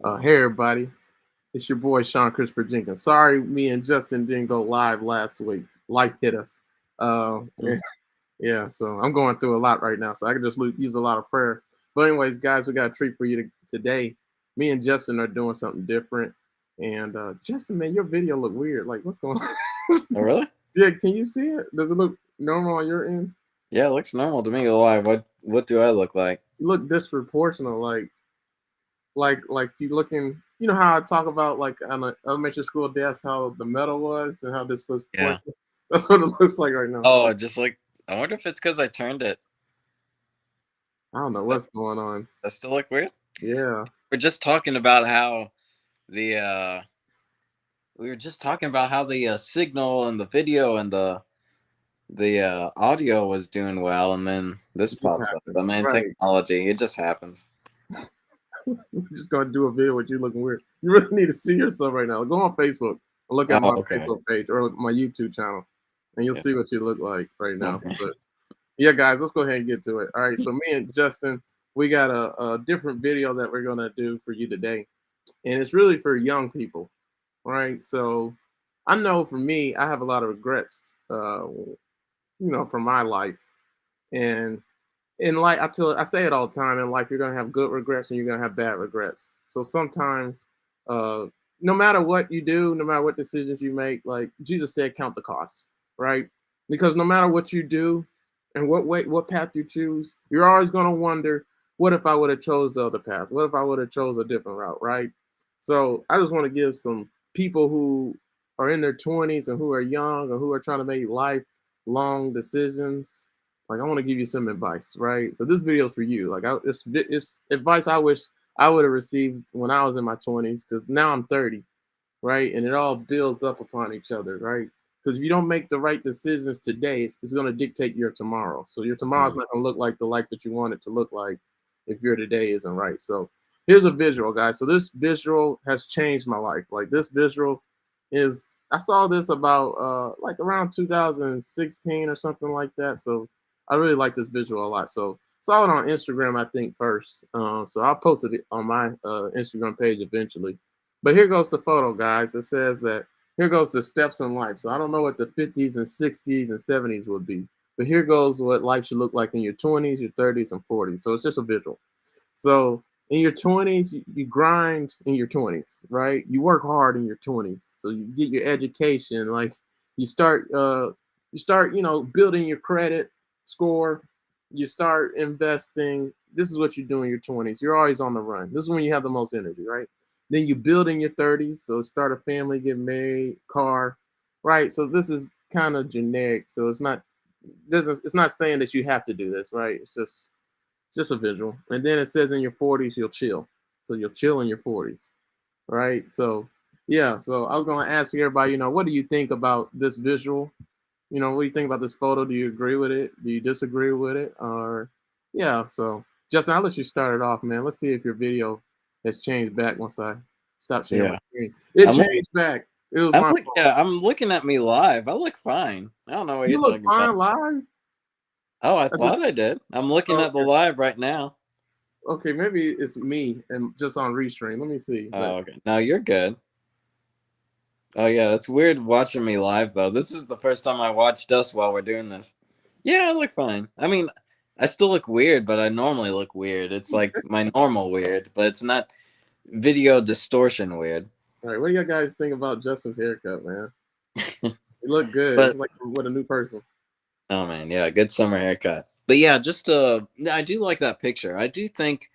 Hey everybody, it's your boy Sean Christopher Jenkins. Sorry, me and Justin didn't go live last week. Life hit us. Uh, Mm. yeah, so I'm going through a lot right now, so I can just use a lot of prayer. But anyways, guys, we got a treat for you today. Me and Justin are doing something different. And Justin, man, your video look weird. Like, what's going on? Oh, really? Yeah, can you see it? Does it look normal on your end? Yeah, it looks normal to me. Alive. What do I look like? You look disproportional. Like you looking, you know how I talk about like on an elementary school desk how the metal was and how this was Yeah. portion. That's what it looks like right now. Oh, just like I wonder if it's because I turned it. I don't know That, what's going on. that still look weird. Yeah, We're just talking about how the we were just talking about how the signal and the video and the audio was doing well, and then this it just pops up. happened. But man, Right. technology, it just happens. We're just gonna do a video with you looking weird. You really need to see yourself right now. Go on Facebook and look at Oh, my okay. Facebook page or my YouTube channel, and you'll Yeah. see what you look like right now. Okay. But yeah, guys, let's go ahead and get to it. All right, so me and Justin, we got a different video that we're gonna do for you today, and it's really for young people. Right? So I know for me, I have a lot of regrets, from my life. And in life, I say it all the time. In life, you're gonna have good regrets and you're gonna have bad regrets. So sometimes, uh, no matter what you do, no matter what decisions you make, like Jesus said, count the cost, right? Because no matter what you do and what path you choose, you're always gonna wonder, what if I would have chose the other path? What if I would have chose a different route, right? So I just want to give some people who are in their 20s and who are young or who are trying to make lifelong decisions, like I want to give you some advice, right? So this video is for you. Like it's advice I wish I would have received when I was in my 20s, because now I'm 30, right? And it all builds up upon each other, right? Because if you don't make the right decisions today, it's going to dictate your tomorrow. So your tomorrow's Mm. not going to look like the life that you want it to look like if your today isn't right. So here's a visual, guys. So this visual has changed my life. Like this visual is, I saw this about like around 2016 or something like that. So I really like this visual a lot. So saw it on Instagram, I think first. So I'll post it on my Instagram page eventually. But here goes the photo, guys. It says that here goes the steps in life. So I don't know what the 50s and 60s and 70s would be, but here goes what life should look like in your 20s, your 30s, and 40s. So it's just a visual. So in your 20s, you grind in your 20s, right? You work hard in your 20s. So you get your education, like you start building your credit score, you start investing. This is what you do in your 20s. You're always on the run. This is when you have the most energy, right? Then you build in your 30s, so start a family, get married, car, right? So this is kind of generic. So it's not saying that you have to do this, right? It's just a visual. And then it says in your 40s you'll chill. So you'll chill in your 40s, right? So yeah, so I was gonna ask everybody, what do you think about this visual? What do you think about this photo? Do you agree with it? Do you disagree with it? Or yeah, so Justin, I'll let you start it off, man. Let's see if your video has changed back once I stop sharing my Yeah. screen. It I'm look- changed back. It was my fault. yeah, I'm looking at me live. I look fine. I don't know what You you're look talking about. fine live. Oh, I I just thought I did. I'm looking at the Okay. live right now. Okay, maybe it's me and just on restream. Let me see. But Oh, okay. No, you're good. Oh yeah, it's weird watching me live though. This is the first time I watched us while we're doing this. Yeah, I look fine. I mean, I still look weird, but I normally look weird. It's like my normal weird, but it's not video distortion weird. all right, what do you guys think about Justin's haircut, man? It looked good. It's But like with a new person. oh man, yeah, good summer haircut. But yeah, just I do like that picture. I do think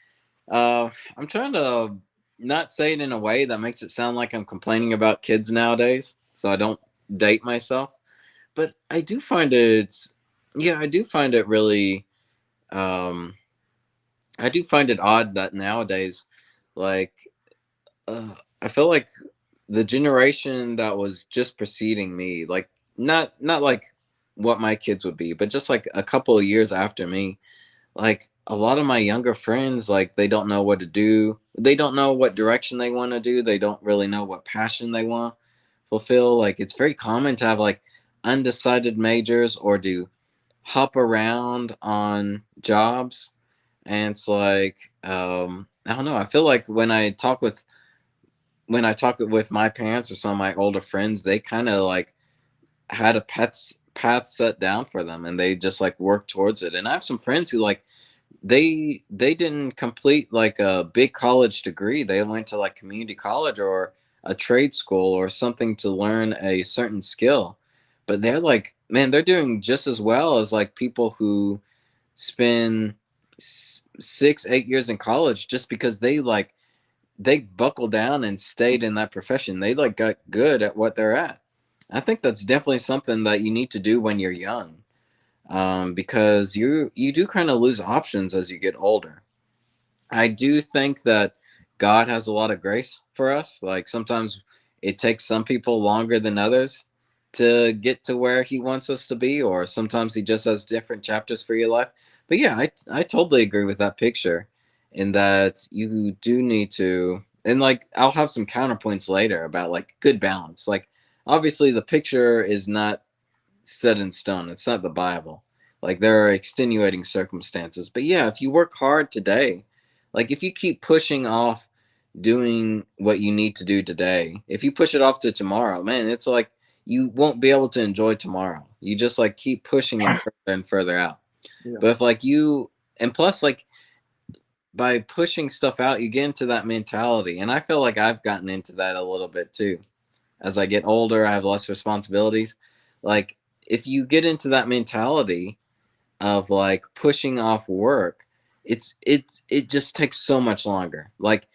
I'm trying to not say it in a way that makes it sound like I'm complaining about kids nowadays, so I don't date myself. But I do find it, yeah, I do find it really, um, I do find it odd that nowadays, like, I feel like the generation that was just preceding me, like, not like what my kids would be, but just like a couple of years after me, like a lot of my younger friends, like they don't know what to do, they don't know what direction they want to do, they don't really know what passion they want to fulfill. Like it's very common to have like undecided majors or to hop around on jobs, and it's like I don't know. I feel like when I talk with my parents or some of my older friends, they kind of like had a path set down for them, and they just like work towards it. And I have some friends who like they didn't complete like a big college degree. They went to like community college or a trade school or something to learn a certain skill. But they're like, man, they're doing just as well as like people who spend 6 8 years in college, just because they buckled down and stayed in that profession. They like got good at what they're at. I think that's definitely something that you need to do when you're young, because you do kind of lose options as you get older. I do think that God has a lot of grace for us. Like sometimes it takes some people longer than others to get to where He wants us to be, or sometimes He just has different chapters for your life. But yeah, I totally agree with that picture, in that you do need to. And like I'll have some counterpoints later about like good balance. Like obviously the picture is not set in stone. It's not the Bible. Like there are extenuating circumstances. But yeah, if you work hard today, like if you keep pushing off doing what you need to do today, if you push it off to tomorrow, man, it's like you won't be able to enjoy tomorrow. You just like keep pushing it further and further out. Yeah. But if like you, and plus like by pushing stuff out, you get into that mentality. And I feel like I've gotten into that a little bit too. As I get older, I have less responsibilities. Like if you get into that mentality of like pushing off work, it just takes so much longer. Like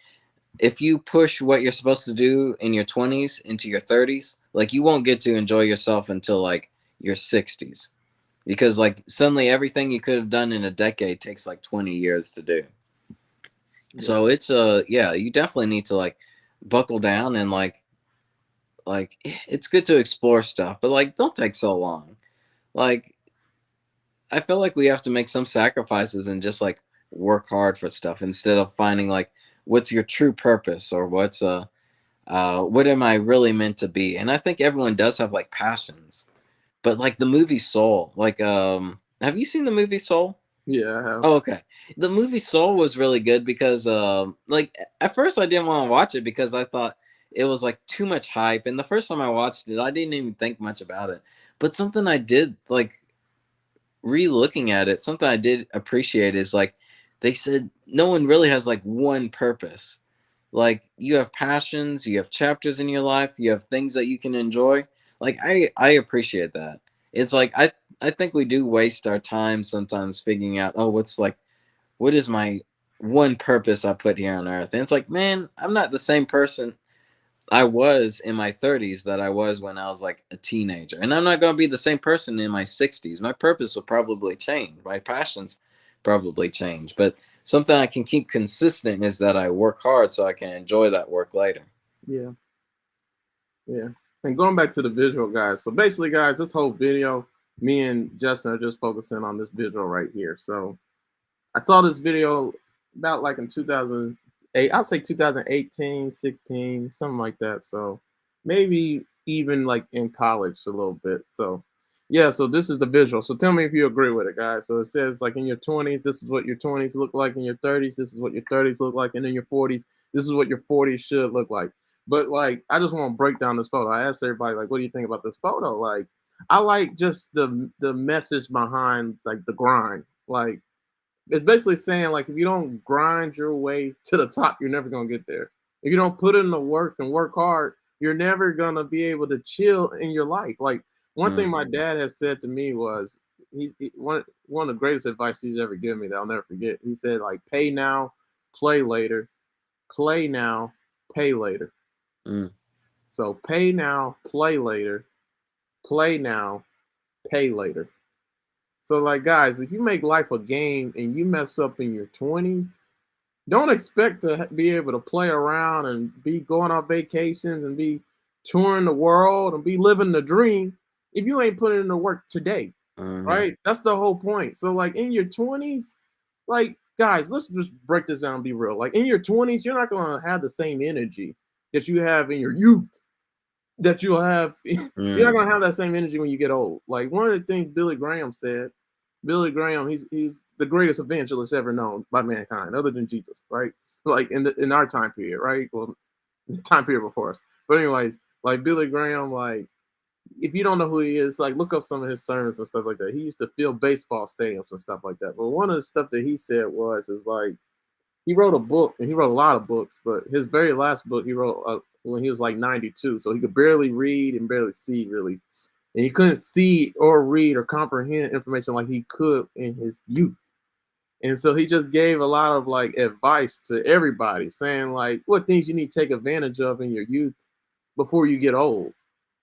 if you push what you're supposed to do in your 20s into your 30s, like you won't get to enjoy yourself until like your 60s, because like suddenly everything you could have done in a decade takes like 20 years to do. Yeah. So it's yeah, you definitely need to like buckle down and like it's good to explore stuff, but like don't take so long. Like I feel like we have to make some sacrifices and just like work hard for stuff, instead of finding like what's your true purpose, or what am I really meant to be. And I think everyone does have like passions, but like the movie Soul, like have you seen the movie Soul? Yeah, I have. Oh, okay. The movie Soul was really good because, like, at first I didn't want to watch it because I thought it was like too much hype. And the first time I watched it, I didn't even think much about it. But something I did, like, re-looking at it, something I did appreciate is like they said no one really has like one purpose. Like you have passions, you have chapters in your life, you have things that you can enjoy. Like I appreciate that. It's like I think we do waste our time sometimes figuring out, oh, what is my one purpose I put here on earth? And it's like, man, I'm not the same person I was in my 30s that I was when I was like a teenager. And I'm not going to be the same person in my 60s. My purpose will probably change. My passions probably change. But something I can keep consistent is that I work hard so I can enjoy that work later. Yeah. Yeah. And going back to the visual, guys. So basically, guys, this whole video, me and Justin are just focusing on this visual right here. So I saw this video about like in 2008, I'll say 2018, 16, something like that. So maybe even like in college a little bit. So yeah, so this is the visual. So tell me if you agree with it, guys. So it says like in your 20s, this is what your 20s look like. In your 30s, this is what your 30s look like. And in your 40s, this is what your 40s should look like. But like, I just want to break down this photo. I asked everybody like, what do you think about this photo? Like, I like just the message behind like the grind. Like it's basically saying like if you don't grind your way to the top, you're never gonna get there. If you don't put in the work and work hard, you're never gonna be able to chill in your life. Like one thing my Mm, dad has said to me was one of the greatest advice he's ever given me that I'll never forget. He said like pay now, play later, play now, pay later. mm, So pay now, play now, pay later. So like guys, if you make life a game and you mess up in your 20s, don't expect to be able to play around and be going on vacations and be touring the world and be living the dream if you ain't putting in the work today, mhm, right? That's the whole point. So like in your 20s, like guys, let's just break this down and be real. Like in your 20s, you're not gonna have the same energy that you have in your youth that you'll have. You're not mm, gonna have that same energy when you get old. Like one of the things Billy Graham said Billy Graham, he's the greatest evangelist ever known by mankind, other than Jesus, right? Like in our time period, right? Well, the time period before us. But anyways, like Billy Graham, like if you don't know who he is, like look up some of his sermons and stuff like that. He used to fill baseball stadiums and stuff like that. But one of the stuff that he said is like he wrote a book, and he wrote a lot of books, but his very last book he wrote when he was like 92, so he could barely read and barely see really, and he couldn't see or read or comprehend information like he could in his youth. And so he just gave a lot of like advice to everybody, saying like what things you need to take advantage of in your youth before you get old.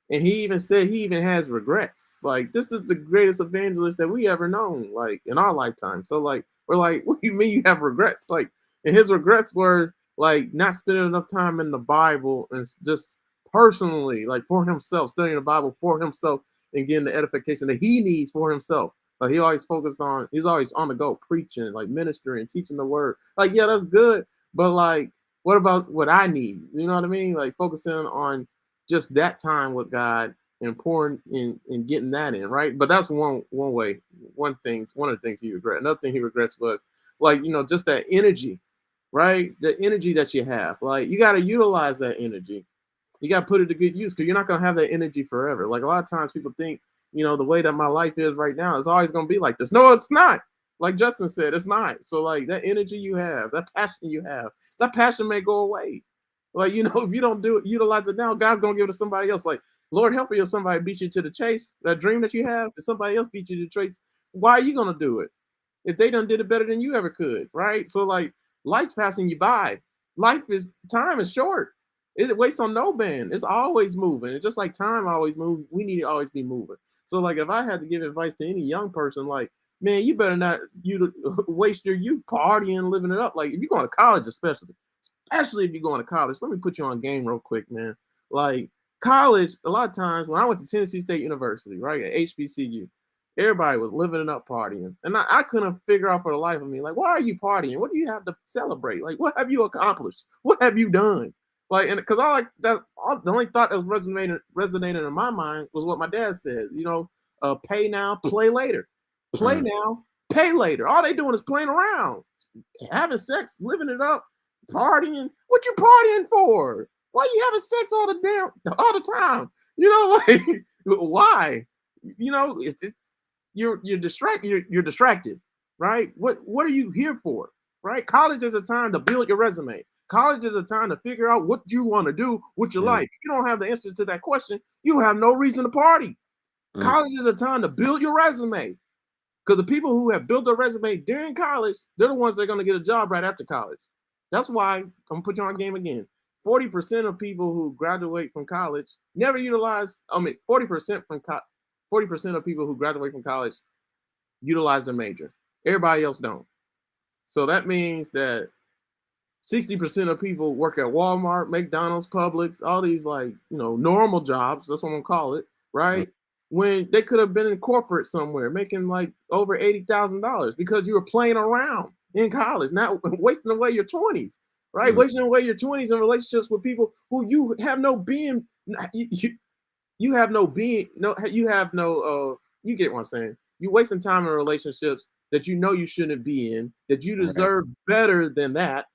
And he even said he even has regrets. Like this is the greatest evangelist that we ever known, like in our lifetime. So like we're like, what do you mean you have regrets? Like, and his regrets were like not spending enough time in the Bible and just personally, like for himself, studying the Bible for himself and getting the edification that he needs for himself. Like he always focused on, he's always on the go preaching, like ministering, teaching the word. Like, yeah, that's good, but like, what about what I need? You know what I mean? Like focusing on just that time with God and pouring in getting that in, right? But that's one way, one of the things he regrets. Another thing he regrets was like, just that energy, right? The energy that you have. Like you gotta utilize that energy. You gotta put it to good use because you're not gonna have that energy forever. Like a lot of times people think, the way that my life is right now is always gonna be like this. No, it's not. Like Justin said, it's not. So like that energy you have, that passion you have, that passion may go away. Like, if you don't utilize it now, God's gonna give it to somebody else. Like, Lord help you if somebody beats you to the chase. That dream that you have, if somebody else beat you to the chase, why are you gonna do it? If they done did it better than you ever could, right? So like life's passing you by. Time is short. It waits on no man. It's always moving. It's just like time always moves. We need to always be moving. So like if I had to give advice to any young person, like, man, you better not waste your youth partying, living it up. Like if you're going to college, especially if you're going to college. Let me put you on game real quick, man. Like college, a lot of times when I went to Tennessee State University, right, at HBCU, everybody was living it up, partying. And I couldn't figure out for the life of me, like, why are you partying? What do you have to celebrate? Like, what have you accomplished? What have you done? Like, and because I like that, the only thought that was resonating in my mind was what my dad said, pay now, play later. Play now, pay later. All they doing is playing around, having sex, living it up, partying. What you partying for? Why you having sex all the time? Like why? It's you're distracted. You're distracted, right? What are you here for? Right? College is a time to build your resume. College is a time to figure out what you want to do with your life. If you don't have the answer to that question, you have no reason to party. College is a time to build your resume. Because the people who have built their resume during college, they're the ones that are going to get a job right after college. That's why I'm going to put you on game again. 40% of people who graduate from college never utilize, 40% 40% of people who graduate from college utilize their major. Everybody else don't. So that means that 60% of people work at Walmart, McDonald's, Publix, all these like, normal jobs. That's what I'm going to call it, right? When they could have been in corporate somewhere making like over $80,000 because you were playing around in college, not wasting away your 20s, right? Wasting away your 20s in relationships with people who you have no being, you have no being, you get what I'm saying? You wasting time in relationships that you shouldn't be in, that you deserve better than that,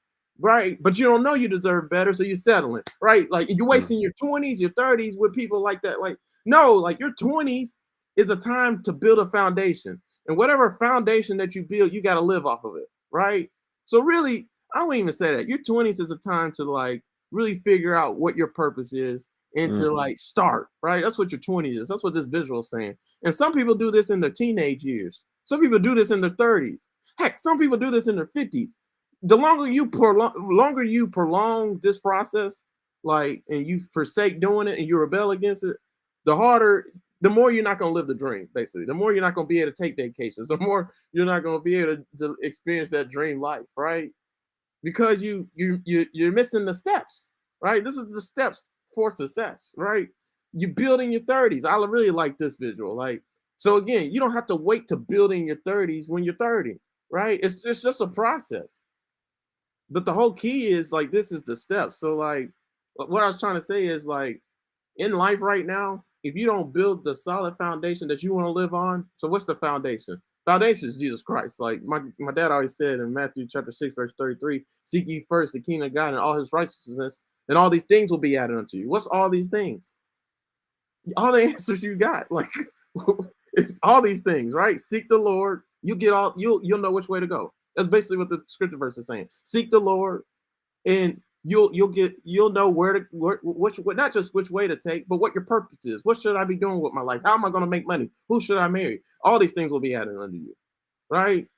right? But you don't know you deserve better, so you're settling, right? Like you're wasting your 20s, your 30s with people like that. Like, no, like your 20s is a time to build a foundation. And whatever foundation that you build, you got to live off of it, right? So really, I don't even say that. Your 20s is a time to like really figure out what your purpose is and to like start, right? That's what your 20s is. That's what this visual is saying. And some people do this in their teenage years. Some people do this in their 30s. Heck, some people do this in their 50s. The longer you prolong this process, like, and you forsake doing it and you rebel against it, the more you're not going to live the dream, basically. The more you're not going to be able to take vacations, the more you're not going to be able to experience that dream life, right? Because you're missing the steps, right? This is the steps for success, right? You build in your 30s. I really like this visual. Like, so again, you don't have to wait to build in your 30s when you're 30, right? It's just a process. But the whole key is like this is the steps. So like what I was trying to say is like in life right now, if you don't build the solid foundation that you want to live on, so what's the foundation? Foundation is Jesus Christ. Like my dad always said in Matthew chapter 6, verse 33, seek ye first the kingdom of God and all his righteousness, and all these things will be added unto you. What's all these things? All the answers you got. Like it's all these things, right? Seek the Lord. You get all you'll know which way to go. That's basically what the scripture verse is saying. Seek the Lord, and you'll know where to which not just which way to take, but what your purpose is. What should I be doing with my life? How am I going to make money? Who should I marry? All these things will be added unto you, right?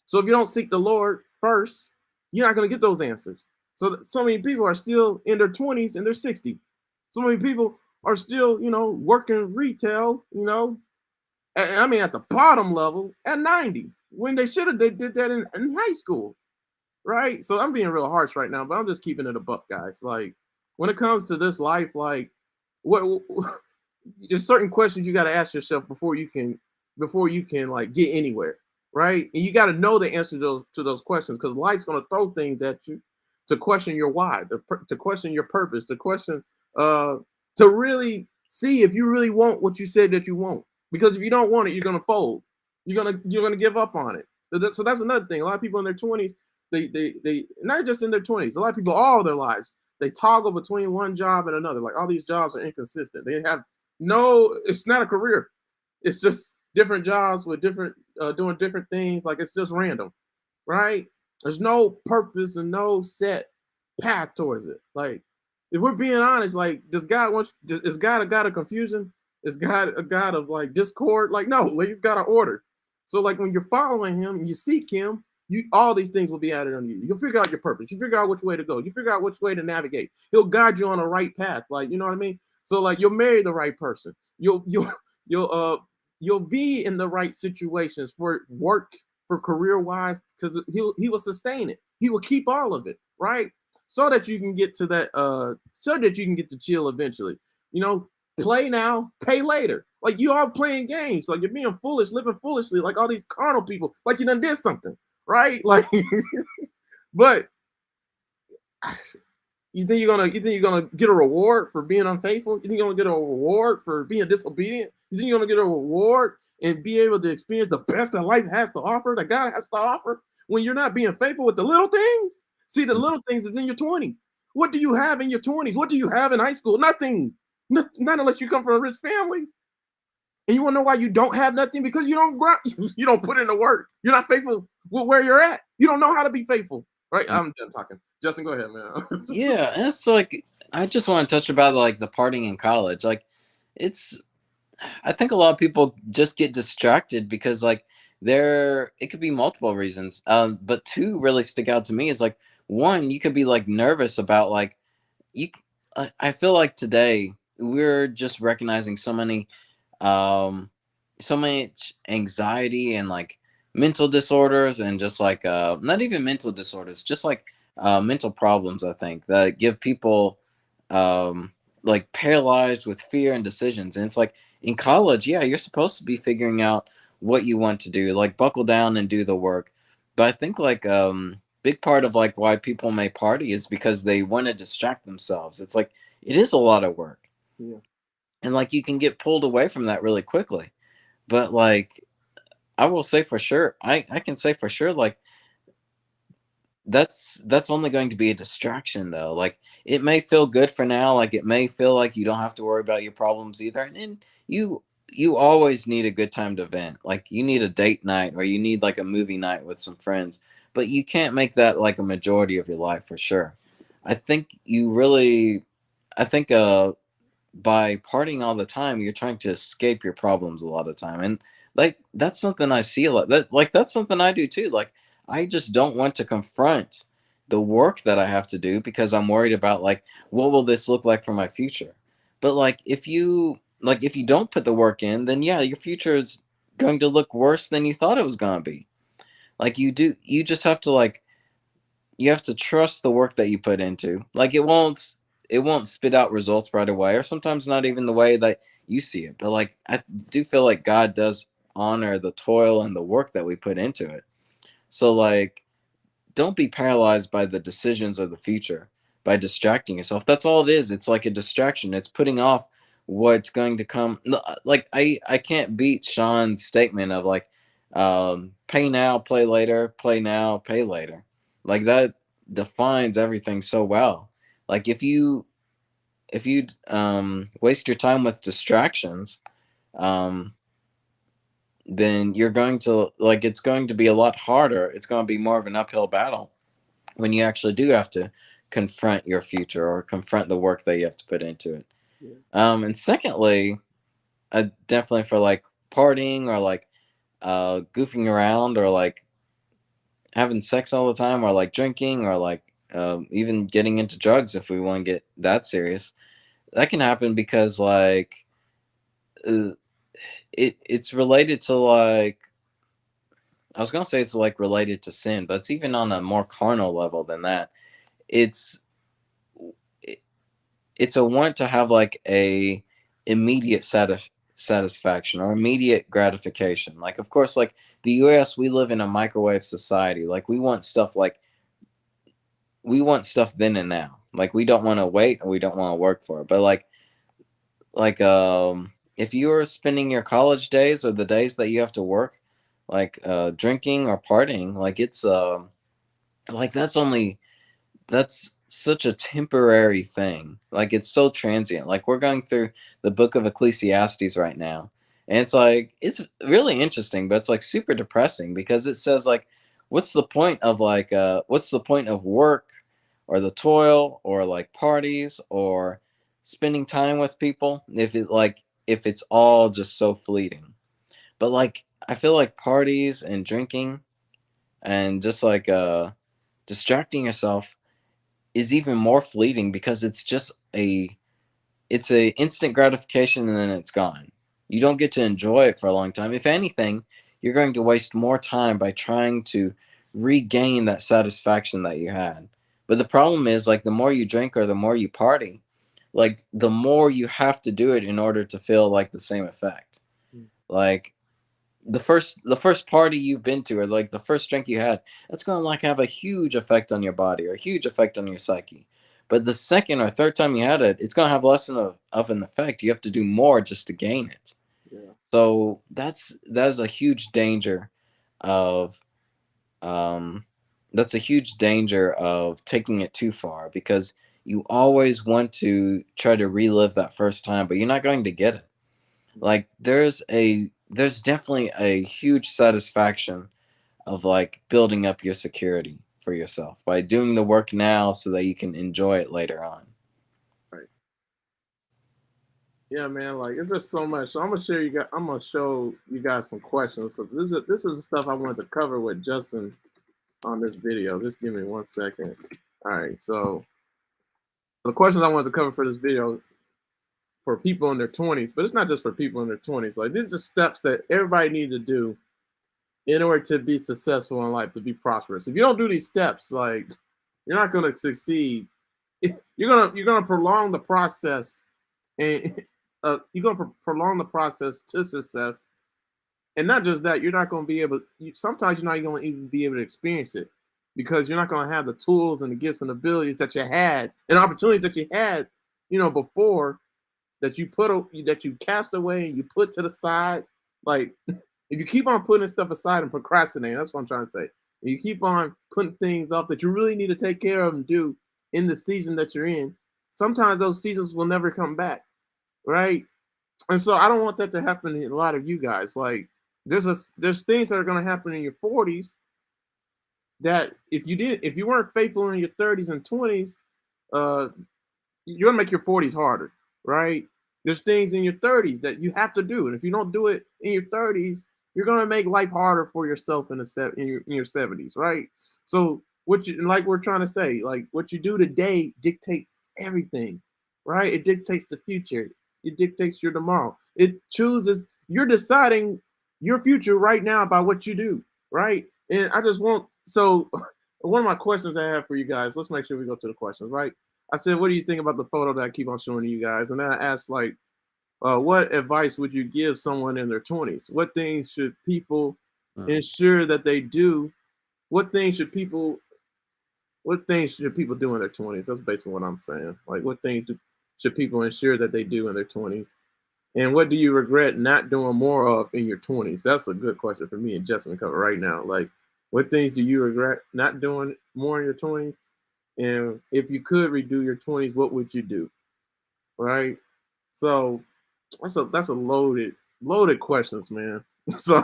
So if you don't seek the Lord first, you're not going to get those answers. So many people are still in their 20s and they're 60. So many people are still, working retail, I mean, at the bottom level at 90 when they did that in high school, right? So I'm being real harsh right now, but I'm just keeping it a buck, guys. Like when it comes to this life, like what there's certain questions you got to ask yourself before you can like get anywhere, right? And you got to know the answer to those questions because life's going to throw things at you to question your why, to question your purpose, to question to really see if you really want what you said that you want. Because if you don't want it, you're going to fold. You're gonna give up on it. So that's another thing. A lot of people in their 20s, they not just in their 20s, a lot of people all their lives, they toggle between one job and another. Like all these jobs are inconsistent. They have it's not a career. It's just different jobs with different doing different things. Like it's just random, right? There's no purpose and no set path towards it. Like if we're being honest, like is God a God of confusion? Is God a God of like discord? Like no, he's got an order. So like when you're following him, you seek him, all these things will be added on you. You'll figure out your purpose. You figure out which way to go. You figure out which way to navigate. He'll guide you on the right path. Like you know what I mean. So like you'll marry the right person. You'll be in the right situations for work, for career wise, because he will sustain it. He will keep all of it, right? So that you can get to that. So that you can get to chill eventually. Play now, pay later. Like you are playing games. Like you're being foolish, living foolishly, like all these carnal people. Like you done did something, right? Like, but you think you're gonna get a reward for being unfaithful? You think you're gonna get a reward for being disobedient? You think you're gonna get a reward and be able to experience the best that life has to offer, that God has to offer, when you're not being faithful with the little things? See, the little things is in your 20s. What do you have in your 20s? What do you have in high school? Nothing. Not unless you come from a rich family. And you want to know why you don't have nothing? Because you don't put in the work. You're not faithful with where you're at. You don't know how to be faithful. Right? I'm done talking. Justin, go ahead, man. Yeah, and it's like I just want to touch about like the partying in college. Like I think a lot of people just get distracted because like it could be multiple reasons. But two really stick out to me is like one, you could be like nervous about like you I feel like today we're just recognizing so much anxiety and like mental disorders and just like not even mental disorders, just like mental problems, I think, that give people like paralyzed with fear and decisions. And it's like in college, yeah, you're supposed to be figuring out what you want to do, like buckle down and do the work. But I think like big part of like why people may party is because they want to distract themselves. It's like it is a lot of work. Yeah. And like you can get pulled away from that really quickly. But like I will say for sure, I can say for sure, like that's only going to be a distraction though. Like it may feel good for now, like it may feel like you don't have to worry about your problems either. And you always need a good time to vent. Like you need a date night or you need like a movie night with some friends, but you can't make that like a majority of your life for sure. I think you really I think by partying all the time, you're trying to escape your problems a lot of time. And like that's something I see a lot. That's something I do too. Like I just don't want to confront the work that I have to do because I'm worried about like what will this look like for my future. But if you don't put the work in, then yeah, your future is going to look worse than you thought it was going to be. Like you just have to like you have to trust the work that you put into. Like it won't spit out results right away, or sometimes not even the way that you see it. But like I do feel like God does honor the toil and the work that we put into it. So like don't be paralyzed by the decisions of the future by distracting yourself. That's all it is. It's like a distraction. It's putting off what's going to come. Like I can't beat Sean's statement of like Pay now, play later, play now, pay later. Like that defines everything so well. Like if you waste your time with distractions, um, then you're going to like it's going to be a lot harder. It's going to be more of an uphill battle when you actually do have to confront your future or confront the work that you have to put into it. Yeah. And secondly, definitely for like partying or like goofing around or like having sex all the time or like drinking or like even getting into drugs if we want to get that serious. That can happen because like uh, it's related to like I was gonna say it's like related to sin, but it's even on a more carnal level than that. It's it, it's a want to have like a immediate satisfaction or immediate gratification. Like of course, like the U.S., we live in a microwave society. Like we want stuff then and now. Like we don't want to wait and we don't want to work for it. But if you are spending your college days or the days that you have to work, like drinking or partying, like it's like that's such a temporary thing. Like it's so transient. Like we're going through the book of Ecclesiastes right now. And it's like it's really interesting, but it's like super depressing because it says like what's the point of work or the toil or like parties or spending time with people if it's all just so fleeting. But like I feel like parties and drinking and just like distracting yourself is even more fleeting because it's a instant gratification and then it's gone. You don't get to enjoy it for a long time. If anything, you're going to waste more time by trying to regain that satisfaction that you had. But the problem is like the more you drink or the more you party, like the more you have to do it in order to feel like the same effect. Mm. Like the first party you've been to or like the first drink you had, that's going to like have a huge effect on your body or a huge effect on your psyche. But the second or third time you had it, it's going to have less of an effect. You have to do more just to gain it. Yeah. So that's a huge danger of um that's a huge danger of taking it too far because you always want to try to relive that first time, but you're not going to get it. Like there's definitely a huge satisfaction of like building up your security for yourself by doing the work now so that you can enjoy it later on. Right. Yeah, man. Like it's just so much. So I'm gonna share you guys. I'm gonna show you guys some questions because this is the stuff I wanted to cover with Justin on this video. Just give me 1 second. All right. So the questions I wanted to cover for this video for people in their 20s, but it's not just for people in their 20s. Like these are steps that everybody needs to do in order to be successful in life, to be prosperous. If you don't do these steps, like you're not going to succeed. You're gonna prolong the process, and you're gonna prolong the process to success. And not just that, you're not going to be able. Sometimes you're not going to even be able to experience it because you're not going to have the tools and the gifts and abilities that you had and opportunities that you had, before that you cast away and you put to the side. Like if you keep on putting stuff aside and procrastinating, that's what I'm trying to say. And you keep on putting things up that you really need to take care of and do in the season that you're in. Sometimes those seasons will never come back, right? And so I don't want that to happen to a lot of you guys. Like there's things that are going to happen in your 40s that if you weren't faithful in your 30s and 20s, uh, you're gonna make your 40s harder, right? There's things in your 30s that you have to do, and if you don't do it in your 30s, you're gonna make life harder for yourself in your 70s, right? So like we're trying to say, like what you do today dictates everything, right? It dictates the future. It dictates your tomorrow. You're deciding your future right now by what you do, right? And I just want so one of my questions I have for you guys. Let's make sure we go to the questions, right? I said, what do you think about the photo that I keep on showing you guys? And then I asked, like, what advice would you give someone in their 20s? What things should people Mm. ensure that they do? What things should people do in their 20s? That's basically what I'm saying. Like, what things should people ensure that they do in their 20s? And what do you regret not doing more of in your 20s? That's a good question for me and Justin to cover right now. Like, what things do you regret not doing more in your 20s? And if you could redo your 20s, what would you do? Right? So that's a loaded questions, man. So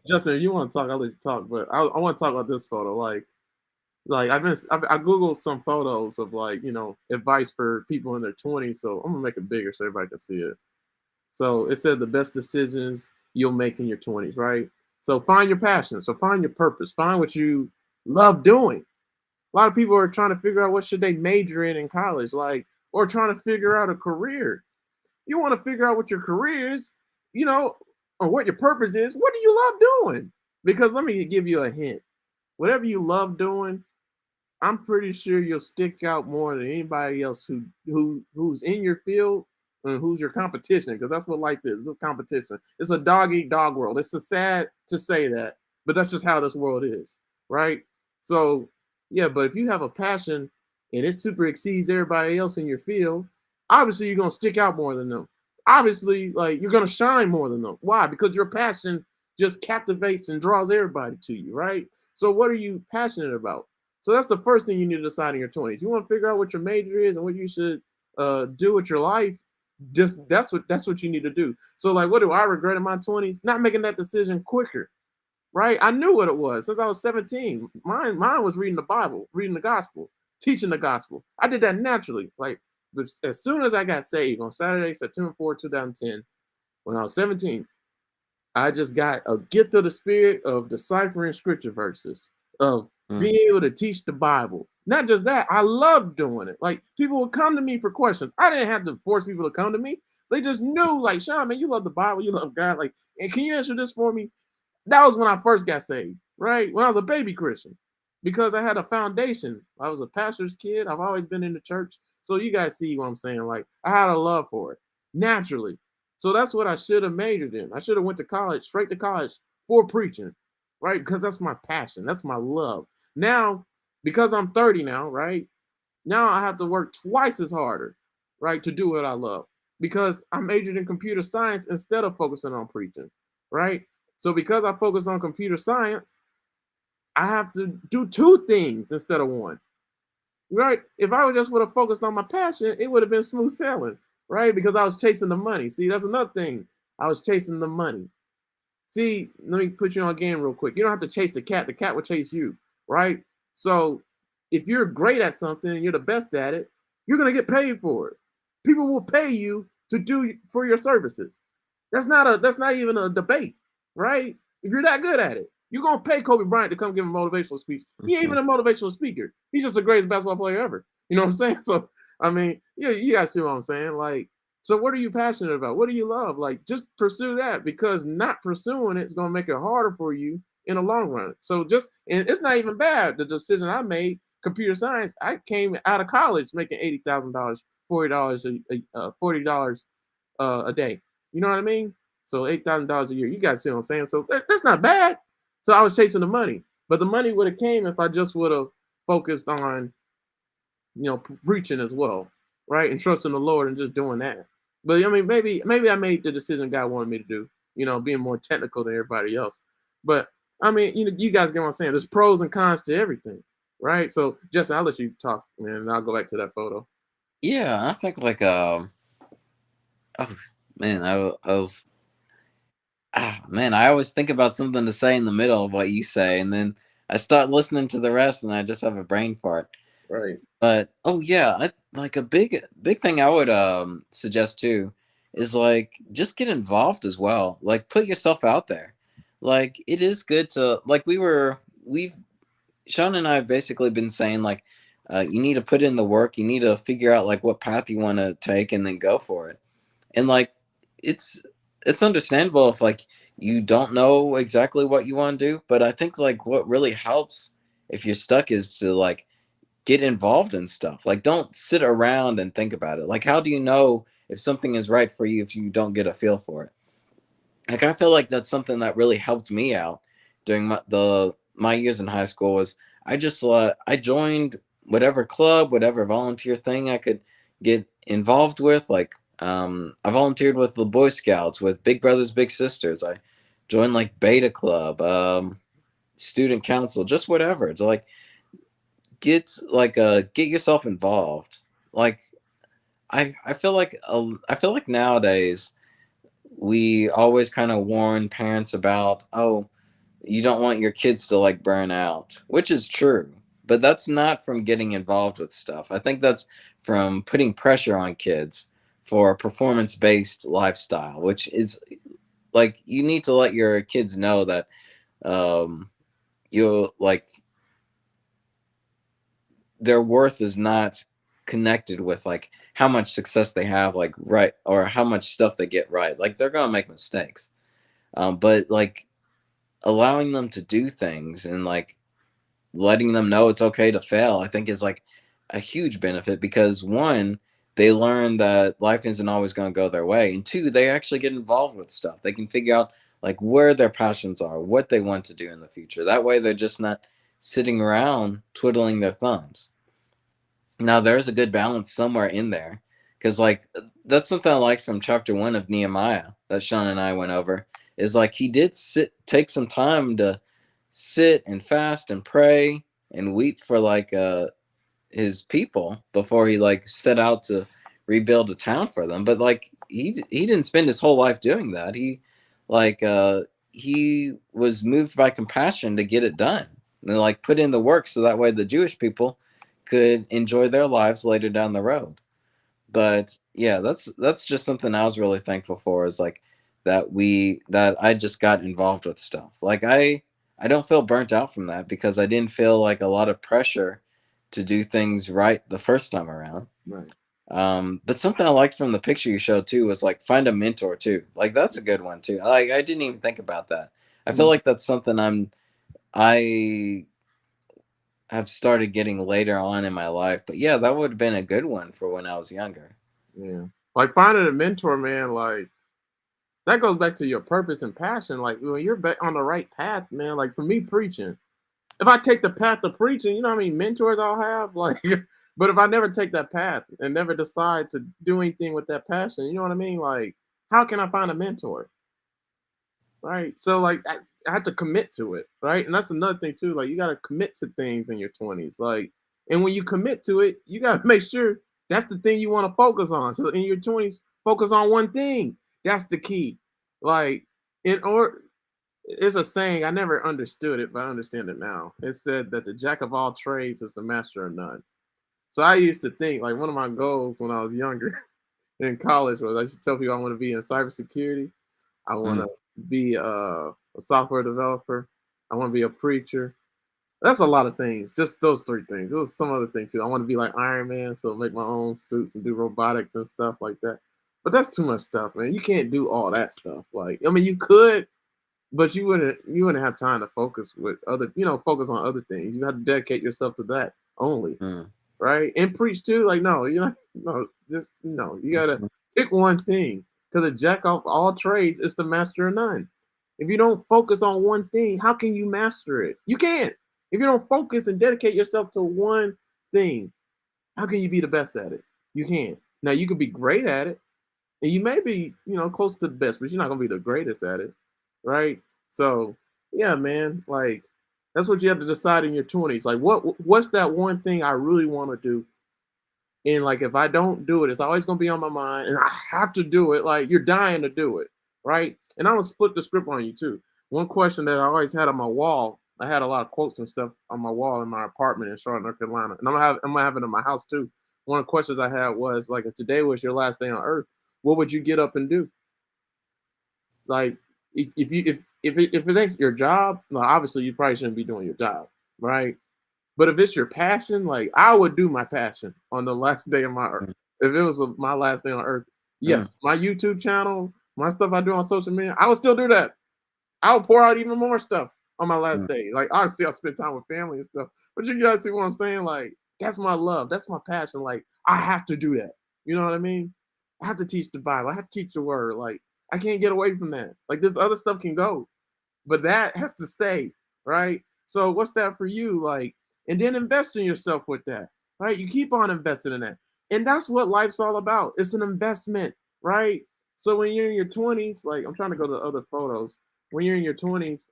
Justin, if you want to talk, I'll let you talk. But I want to talk about this photo. I googled some photos of advice for people in their 20s. So I'm gonna make it bigger so everybody can see it. So it said the best decisions you'll make in your 20s, right? So find your passion. So find your purpose. Find what you love doing. A lot of people are trying to figure out what should they major in college, or trying to figure out a career. You want to figure out what your career is, you know, or what your purpose is. What do you love doing? Because let me give you a hint. Whatever you love doing, I'm pretty sure you'll stick out more than anybody else who's in your field and who's your competition. Because that's what life is. It's competition. It's a dog eat dog world. It's so sad to say that, but that's just how this world is, right? So yeah, but if you have a passion and it super exceeds everybody else in your field, obviously you're gonna stick out more than them. Obviously, like you're gonna shine more than them. Why? Because your passion just captivates and draws everybody to you, right? So what are you passionate about? So that's the first thing you need to decide in your 20s. You want to figure out what your major is and what you should do with your life. Just that's what you need to do. So like, what do I regret in my 20s? Not making that decision quicker, right? I knew what it was since I was 17. Mine was reading the Bible, reading the gospel, teaching the gospel. I did that naturally. Like as soon as I got saved on Saturday, September 4th, 2010, when I was 17, I just got a gift of the spirit of deciphering scripture verses, of being able to teach the Bible. Not just that, I loved doing it. Like people would come to me for questions. I didn't have to force people to come to me. They just knew, like, Sean, man, you love the Bible, you love God. Like, and can you answer this for me? That was when I first got saved, right? When I was a baby Christian, because I had a foundation. I was a pastor's kid. I've always been in the church. So you guys see what I'm saying? Like I had a love for it naturally. So that's what I should have majored in. I should have went to college, straight to college for preaching, right? Because that's my passion. That's my love. Now, because I'm 30 now, right? Now I have to work twice as harder, right, to do what I love because I majored in computer science instead of focusing on preaching, right? So because I focus on computer science, I have to do two things instead of one, right? If I just would have focused on my passion, it would have been smooth sailing, right? Because I was chasing the money. See, that's another thing. I was chasing the money. See, let me put you on game real quick. You don't have to chase the cat will chase you, right? So if you're great at something and you're the best at it, you're gonna get paid for it. People will pay you to do for your services. That's not even a debate, right? If you're that good at it, you're gonna pay Kobe Bryant to come give a motivational speech. He ain't even a motivational speaker. He's just the greatest basketball player ever. You know what I'm saying? So I mean, yeah, you guys see what I'm saying? Like, so what are you passionate about? What do you love? Like, just pursue that because not pursuing it is gonna make it harder for you in the long run. So and it's not even bad. The decision I made, computer science, I came out of college making $80,000, $40 a day. You know what I mean? So $8,000 a year. You guys see what I'm saying? So that's not bad. So I was chasing the money, but the money would have came if I just would have focused on preaching as well, right, and trusting the Lord and just doing that. But I mean, maybe I made the decision God wanted me to do. Being more technical than everybody else. But I mean, you guys get what I'm saying. There's pros and cons to everything, right? So Justin, I'll let you talk, man, and I'll go back to that photo. Yeah, I think like oh man, I was man, I always think about something to say in the middle of what you say, and then I start listening to the rest, and I just have a brain fart. Right. But oh yeah, like a big thing I would suggest too is like just get involved as well. Like put yourself out there. Like it is good to like we've Sean and I have basically been saying like you need to put in the work. You need to figure out like what path you want to take and then go for it. And like it's it's understandable if like you don't know exactly what you want to do, but I think like what really helps if you're stuck is to like get involved in stuff. Like don't sit around and think about it. Like how do you know if something is right for you if you don't get a feel for it? Like I feel like that's something that really helped me out during my years in high school was I joined whatever club, whatever volunteer thing I could get involved with. Like I volunteered with the Boy Scouts, with Big Brothers Big Sisters. I joined like Beta Club, student council, just whatever to like get yourself involved. Like I feel like I feel like nowadays we always kind of warn parents about, oh, you don't want your kids to like burn out, which is true, but that's not from getting involved with stuff. I think that's from putting pressure on kids for a performance based lifestyle, which is like you need to let your kids know that um you like their worth is not connected with like how much success they have, like right, or how much stuff they get right. Like they're gonna make mistakes, but like allowing them to do things and like letting them know it's okay to fail, I think is like a huge benefit, because one, they learn that life isn't always going to go their way, and two, they actually get involved with stuff. They can figure out like where their passions are, what they want to do in the future. That way they're just not sitting around twiddling their thumbs. Now there's a good balance somewhere in there, because like that's something I liked from chapter 1 of Nehemiah that Sean and I went over, is like he did take some time to sit and fast and pray and weep for like his people before he like set out to rebuild a town for them. But like he didn't spend his whole life doing that. Like he was moved by compassion to get it done and like put in the work so that way the Jewish people could enjoy their lives later down the road. But yeah, that's just something I was really thankful for, is like that I just got involved with stuff. Like I don't feel burnt out from that, because I didn't feel like a lot of pressure to do things right the first time around. Right. But something I liked from the picture you showed too was like find a mentor too. Like that's a good one too. Like I didn't even think about that. I feel like that's something I have started getting later on in my life. But yeah, that would have been a good one for when I was younger. Yeah. Like finding a mentor, man, like that goes back to your purpose and passion. Like when you're back on the right path, man, like for me preaching, if I take the path of preaching, you know how many mentors I'll have? Like, but if I never take that path and never decide to do anything with that passion, you know what I mean? Like, how can I find a mentor? Right. So like I have to commit to it, right? And that's another thing too. Like you gotta commit to things in your 20s. Like, and when you commit to it, you gotta make sure that's the thing you want to focus on. So in your 20s, focus on one thing. That's the key. Like, in or it's a saying, I never understood it, but I understand it now. It said that the jack of all trades is the master of none. So I used to think like one of my goals when I was younger in college was I used to tell people I want to be in cybersecurity. I want Mm, to be a software developer. I want to be a preacher. That's a lot of things. Just those three things. There was some other thing too. I want to be like Iron Man, so make my own suits and do robotics and stuff like that. But that's too much stuff, man. You can't do all that stuff. Like, I mean, you could, but you wouldn't have time to focus with other, focus on other things. You have to dedicate yourself to that only, mm, right? And preach too. Like, no, no, just no. You gotta mm, pick one thing. To the jack of all trades is the master of none. If you don't focus on one thing, how can you master it? You can't. If you don't focus and dedicate yourself to one thing, how can you be the best at it? You can't. Now you could be great at it, and you may be, close to the best, but you're not gonna be the greatest at it, right? So, yeah, man, like that's what you have to decide in your 20s. Like, what's that one thing I really want to do? And like, if I don't do it, it's always gonna be on my mind, and I have to do it. Like, you're dying to do it, right? And I'm gonna flip the script on you too. One question that I always had on my wall, I had a lot of quotes and stuff on my wall in my apartment in Charlotte, North Carolina, and I'm gonna have it in my house too. One of the questions I had was like, if today was your last day on earth, what would you get up and do? Like, if it ain't your job, well, obviously you probably shouldn't be doing your job, right? But if it's your passion, like I would do my passion on the last day of my earth. mm, If it was my last day on earth, mm, yes, my YouTube channel, my stuff I do on social media, I would still do that. I would pour out even more stuff on my last mm, day. Like obviously I'll spend time with family and stuff. But you guys see what I'm saying? Like that's my love. That's my passion. Like I have to do that. You know what I mean? I have to teach the Bible. I have to teach the word. Like I can't get away from that. Like this other stuff can go, but that has to stay, right? So what's that for you? Like, and then invest in yourself with that, right? You keep on investing in that. And that's what life's all about. It's an investment. right? So when you're in your 20s, like I'm trying to go to other photos. When you're in your 20s,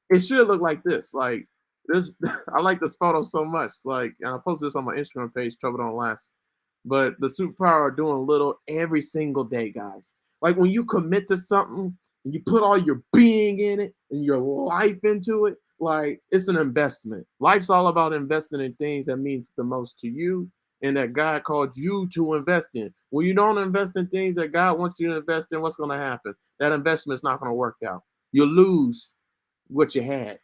it should look like this. Like this, I like this photo so much. Like I posted this on my Instagram page, Trouble Don't Last. But the superpower of doing little every single day, guys. Like when you commit to something and you put all your being in it and your life into it, like it's an investment. Life's all about investing in things that means the most to you and that God called you to invest in. When you don't invest in things that God wants you to invest in, what's going to happen? That investment's not going to work out. You'll lose what you had,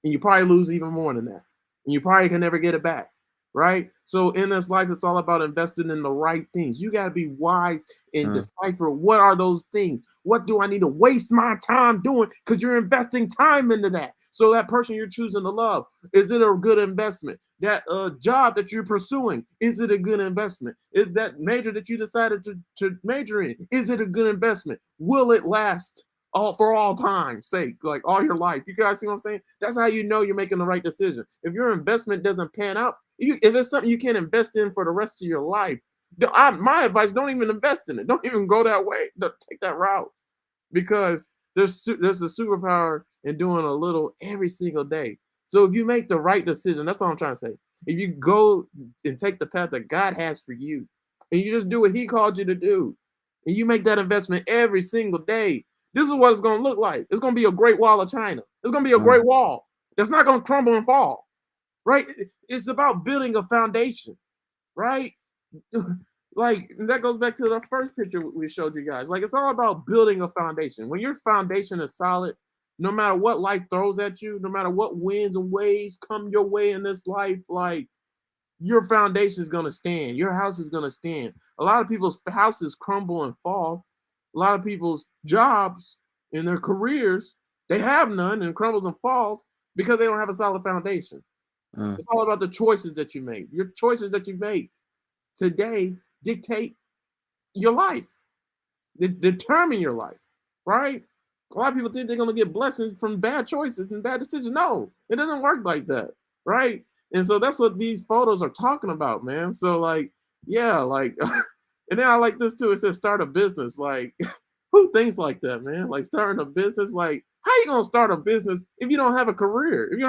and you probably lose even more than that. And you probably can never get it back. Right? So in this life, it's all about investing in the right things. You got to be wise and Mm, decipher what are those things. What do I need to waste my time doing? Because you're investing time into that. So that person you're choosing to love, is it a good investment? That job that you're pursuing, is it a good investment? Is that major that you decided to major in, is it a good investment? Will it last all for all time's sake, like all your life? You guys see what I'm saying? That's how you know you're making the right decision. If your investment doesn't pan out, if it's something you can't invest in for the rest of your life, my advice: don't even invest in it. Don't even go that way. Don't take that route, because there's a superpower in doing a little every single day. So if you make the right decision, that's all I'm trying to say. If you go and take the path that God has for you, and you just do what He called you to do, and you make that investment every single day, this is what it's going to look like. It's going to be a great wall of China. It's going to be a mm, great wall that's not going to crumble and fall. Right? It's about building a foundation. Right? Like that goes back to the first picture we showed you guys. Like it's all about building a foundation. When your foundation is solid, no matter what life throws at you, no matter what winds and waves come your way in this life, like your foundation is gonna stand. Your house is gonna stand. A lot of people's houses crumble and fall. A lot of people's jobs in their careers, they have none and crumbles and falls because they don't have a solid foundation. mm. It's all about the choices that you make. Your choices that you make today dictate your life, determine your life, right? A lot of people think they're going to get blessings from bad choices and bad decisions. No, it doesn't work like that, right? And so that's what these photos are talking about, man. So, like, yeah, like, and then I like this too. It says start a business. Like, who thinks like that, man? Like starting a business, like how you gonna start a business if you don't have a career, if you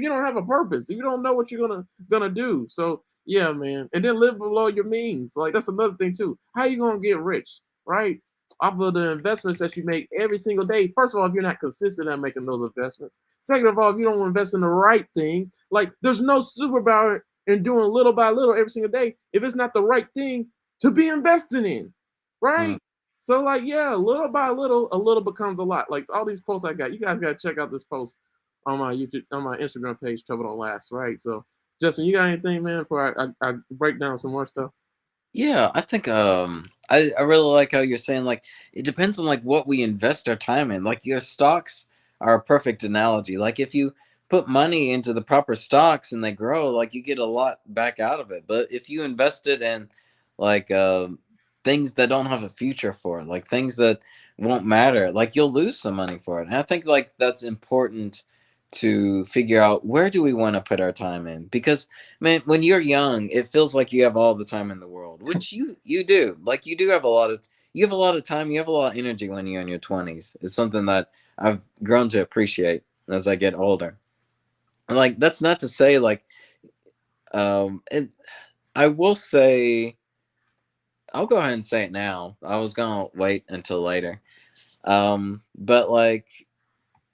don't have a purpose, if you don't know what you're gonna do? So yeah, man. And then live below your means. Like that's another thing too. How you gonna get rich, right? Off of the investments that you make every single day. First of all, if you're not consistent at making those investments. Second of all, if you don't invest in the right things, like there's no superpower in doing little by little every single day if it's not the right thing to be investing in, Mm. right? So like yeah, little by little, a little becomes a lot. Like all these posts I got, you guys got to check out this post on my YouTube, on my Instagram page, Trouble Don't Last. Right. So Justin, you got anything, man? Before I break down some more stuff. Yeah, I think I really like how you're saying like it depends on like what we invest our time in. Like your stocks are a perfect analogy. Like if you put money into the proper stocks and they grow, like you get a lot back out of it. But if you invest it in like things that don't have a future for it, like things that won't matter, like you'll lose some money for it. And I think like that's important to figure out where do we want to put our time in because man, when you're young, it feels like you have all the time in the world, which you do. Like you do have a lot of you have a lot of time, you have a lot of energy when you're in your 20s. It's something that I've grown to appreciate as I get older. And like that's not to say like and I will say I'll go ahead and say it now. I was going to wait until later. But like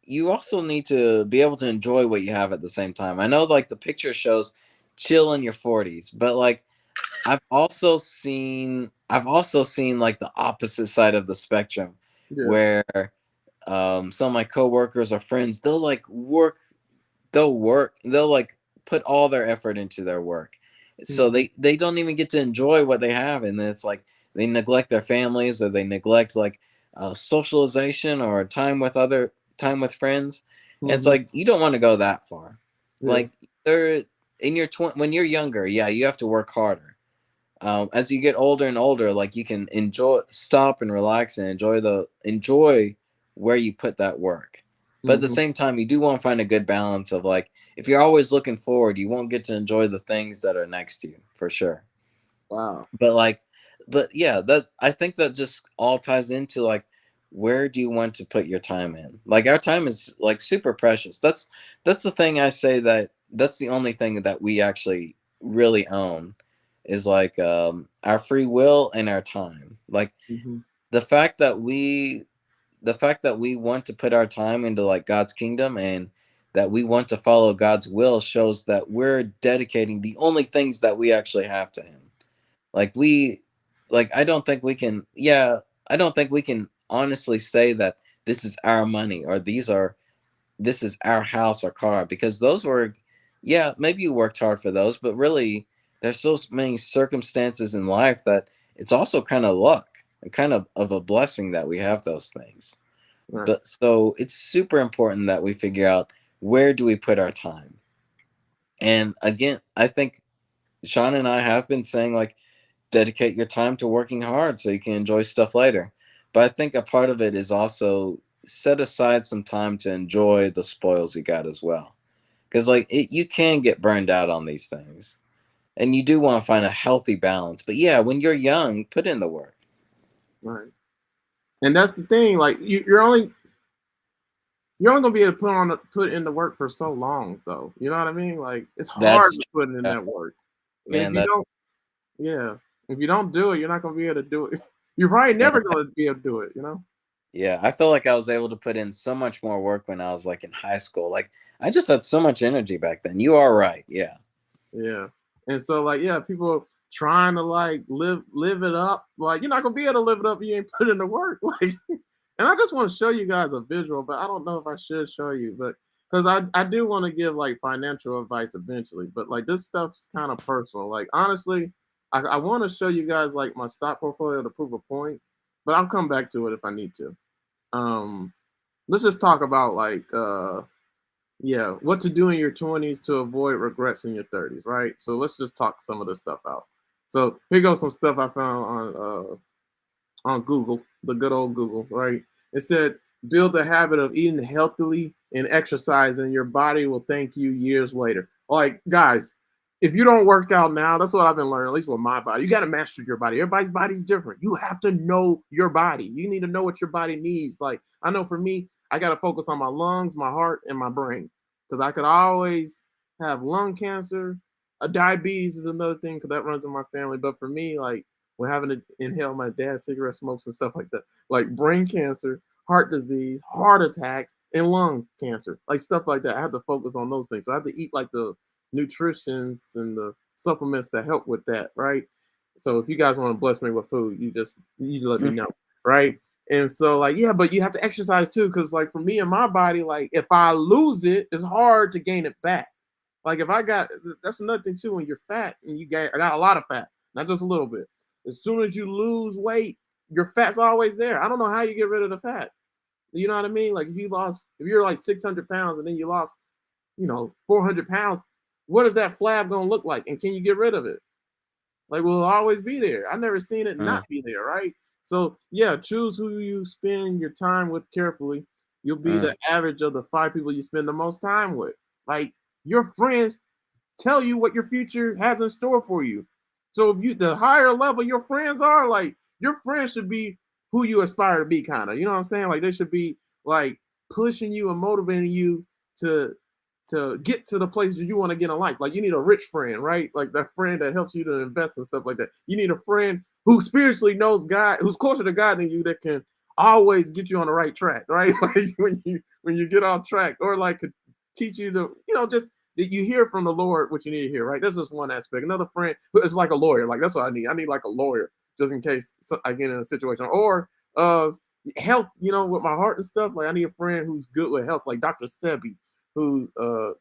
you also need to be able to enjoy what you have at the same time. I know like the picture shows chill in your 40s, but like I've also seen like the opposite side of the spectrum Yeah. where some of my coworkers or friends they'll like put all their effort into their work. So Mm-hmm. they don't even get to enjoy what they have and then it's like they neglect their families or they neglect like socialization or time with friends. And it's Mm-hmm. like you don't want to go that far. Yeah. Like they're in your when you're younger, yeah, you have to work harder. As you get older and older, like you can stop and relax and enjoy where you put that work. But at the Mm-hmm. same time, you do want to find a good balance of like, if you're always looking forward, you won't get to enjoy the things that are next to you for sure. Wow. But like, But yeah, that I think that just all ties into like, where do you want to put your time in? Like our time is like super precious. That's the thing I say, that that's the only thing that we actually really own, is like our free will and our time. Like Hmm. the fact that we the fact that we want to put our time into like God's kingdom, and that we want to follow God's will, shows that we're dedicating the only things that we actually have to him. Like we like I don't think we can honestly say that this is our money, or this is our house or car, because those were, yeah, maybe you worked hard for those, but really there's so many circumstances in life that it's also kind of luck, and kind of a blessing that we have those things. Right. But so it's super important that we figure out, where do we put our time. And again, I think Sean and I have been saying like, dedicate your time to working hard so you can enjoy stuff later. But I think a part of it is also set aside some time to enjoy the spoils you got as well. Because like you can get burned out on these things, and you do want to find a healthy balance. But yeah, when you're young, put in the work. Right. And that's the thing. Like you're only gonna be able to put in the work for so long, though. You know what I mean? Like it's hard That's to put in true. that work, and if Man. you That don't, yeah, if you don't do it, you're not gonna be able to do it. You're probably man. never gonna be able to do it. You know? Yeah, I feel like I was able to put in so much more work when I was like in high school. Like I just had so much energy back then. You are right. Yeah. Yeah. And so like yeah, people trying to like live it up. Like you're not gonna be able to live it up if you ain't put in the work. Like and I just want to show you guys a visual, but I don't know if I should show you, but because I do want to give like financial advice eventually, but like this stuff's kind of personal. Like honestly, I want to show you guys like my stock portfolio to prove a point, but I'll come back to it if I need to. Um, let's just talk about like yeah, what to do in your 20s to avoid regrets in your 30s, right? So let's just talk some of this stuff out. So here goes some stuff I found on Google, the good old Google, right? It said build the habit of eating healthily and exercising. Your body will thank you years later. Like guys, if you don't work out now, that's what I've been learning, at least with my body. You got to master your body. Everybody's body's different. You have to know your body. You need to know what your body needs. Like I know for me, I got to focus on my lungs, my heart, and my brain because I could always have lung cancer. Diabetes is another thing because that runs in my family. But for me, like when having to inhale my dad's cigarette smokes and stuff like that, like brain cancer, heart disease, heart attacks, and lung cancer, like stuff like that. I have to focus on those things. So I have to eat like the nutritions and the supplements that help with that, right? So if you guys want to bless me with food, you let me know, right? And so like yeah, but you have to exercise too, because like for me and my body, like if I lose it, it's hard to gain it back. Like if I got that's another thing too when you're fat and I got a lot of fat, not just a little bit. As soon as you lose weight, your fat's always there. I don't know how you get rid of the fat. You know what I mean? Like if you're like 600 pounds and then you lost, 400 pounds, what is that flab gonna look like? And can you get rid of it? Like, will it always be there? I've never seen it not Mm, be there, right? So, yeah, choose who you spend your time with carefully. You'll be mm, the average of the 5 people you spend the most time with. Like, your friends tell you what your future has in store for you. So, if the higher level your friends are, like, your friends should be who you aspire to be, kind of. You know what I'm saying? Like, they should be like pushing you and motivating you to get to the places you want to get in life. Like you need a rich friend, right? Like that friend that helps you to invest and stuff like that. You need a friend who spiritually knows God, who's closer to God than you, that can always get you on the right track, right? Like when you get off track, or like could teach you to, just that you hear from the Lord what you need to hear, right? That's just one aspect. Another friend who is like a lawyer, like that's what I need. I need like a lawyer just in case I get in a situation, or health, with my heart and stuff. Like I need a friend who's good with health, like Dr. Sebi, who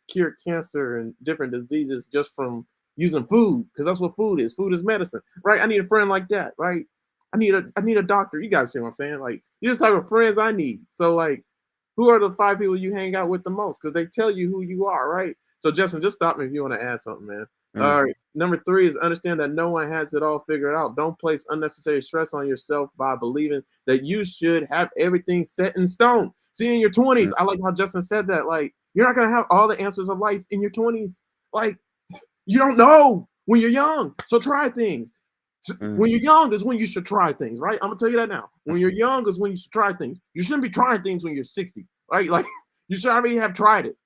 cured cancer and different diseases just from using food, because that's what food is. Food is medicine, right? I need a friend like that, right? I need a doctor. You guys see what I'm saying? Like these are the type of friends I need. So like, who are the 5 people you hang out with the most? Because they tell you who you are, right? So Justin, just stop me if you want to add something, man. mm. All right. Number 3 is understand that no one has it all figured out. Don't place unnecessary stress on yourself by believing that you should have everything set in stone. See, in your 20s, Mm. I like how Justin said that. Like, you're not gonna have all the answers of life in your 20s. Like, you don't know when you're young. So try things. When you're young is when you should try things, right? I'm gonna tell you that now. When you're young is when you should try things. You shouldn't be trying things when you're 60, right? Like you should already have tried it,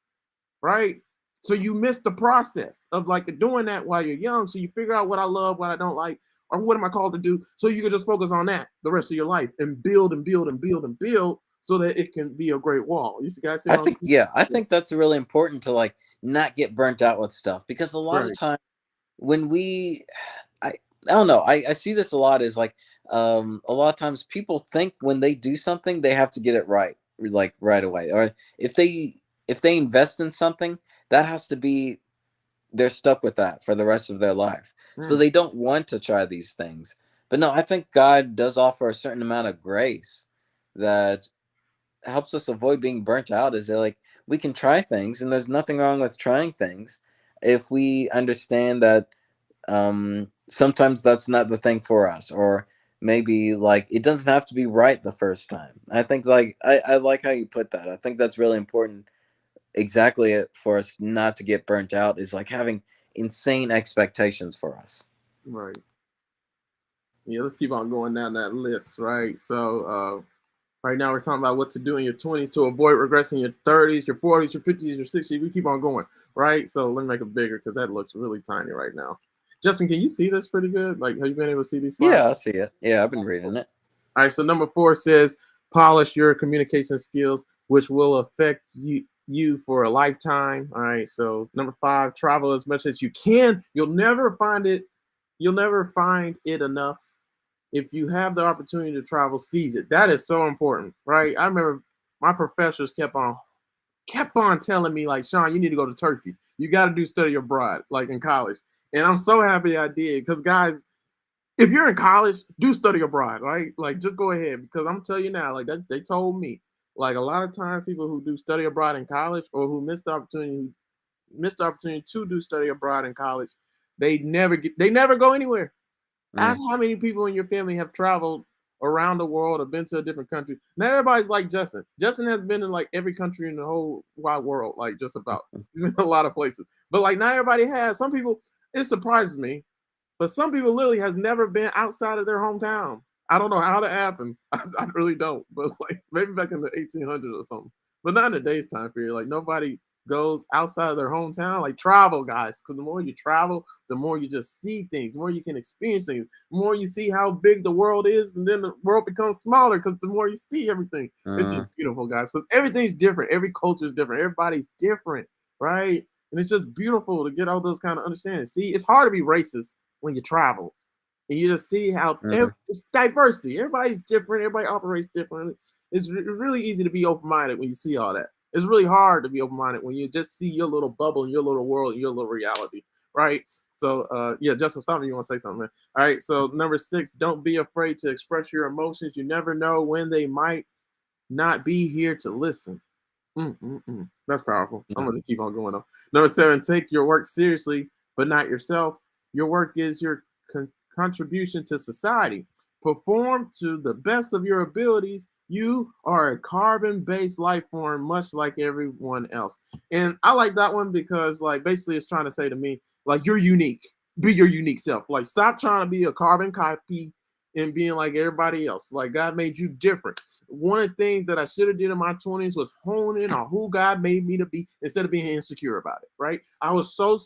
right? So you miss the process of like doing that while you're young. So you figure out what I love, what I don't like, or what am I called to do. So you can just focus on that the rest of your life and build and build and build and build so that it can be a great wall. You see, guys, see I what I'm think, yeah, I think that's really important to like not get burnt out with stuff, because a lot of right, times when I, I don't know, I see this a lot, is like, a lot of times people think when they do something, they have to get it right, like right away. Or if they invest in something, that has to be, they're stuck with that for the rest of their life. So mm, they don't want to try these things. But no, I think God does offer a certain amount of grace that helps us avoid being burnt out. Is that like we can try things, and there's nothing wrong with trying things if we understand that sometimes that's not the thing for us, or maybe like it doesn't have to be right the first time. I think like I like how you put that. I think that's really important. Exactly, for us not to get burnt out is like having insane expectations for us. right. Yeah, let's keep on going down that list, right? So right now we're talking about what to do in your 20s to avoid regressing in your 30s, your 40s, your 50s, your 60s. We keep on going, right? So let me make it bigger because that looks really tiny right now. Justin, can you see this pretty good? Like, have you been able to see these slides? Yeah, I see it. Yeah, I've been reading it. All right, so number 4 says polish your communication skills, which will affect you for a lifetime. All right, so number 5, travel as much as you can. You'll never find it. You'll never find it enough. If you have the opportunity to travel, seize it. That is so important, right? I remember my professors kept on telling me like, Sean, you need to go to Turkey. You got to do study abroad, like in college. And I'm so happy I did because guys, if you're in college, do study abroad, right? Like just go ahead because I'm telling you now, like that, they told me, like a lot of times people who do study abroad in college or who missed the opportunity to do study abroad in college, they never go anywhere. Mm. Ask how many people in your family have traveled around the world or been to a different country. Not everybody's like Justin. Justin has been in like every country in the whole wide world, like just about. He's been in a lot of places. But like not everybody has. Some people, it surprises me, but some people literally has never been outside of their hometown. I don't know how that happens. I really don't. But like maybe back in the 1800s or something. But not in today's time period. Like nobody goes outside of their hometown. Like travel, guys. Because the more you travel, the more you just see things, the more you can experience things, the more you see how big the world is, and then the world becomes smaller because the more you see everything. It's just Mm. beautiful, guys. Because everything's different. Every culture is different. Everybody's different, right? And it's just beautiful to get all those kind of understandings. See, it's hard to be racist when you travel and you just see how Mm. it's diversity. Everybody's different. Everybody operates differently. It's really easy to be open minded when you see all that. It's really hard to be open minded when you just see your little bubble, and your little world, and your little reality, right? So, yeah, Justin, stop me. You want to say something, man? All right. So, number 6, don't be afraid to express your emotions. You never know when they might not be here to listen. That's powerful. I'm Mm. going to keep on going though. Number 7, take your work seriously, but not yourself. Your work is your contribution to society. Perform to the best of your abilities. You are a carbon-based life form, much like everyone else. And I like that one because, like, basically, it's trying to say to me, like, you're unique. Be your unique self. Like, stop trying to be a carbon copy and being like everybody else. Like, God made you different. One of the things that I should have did in my 20s was hone in on who God made me to be instead of being insecure about it, right? I was so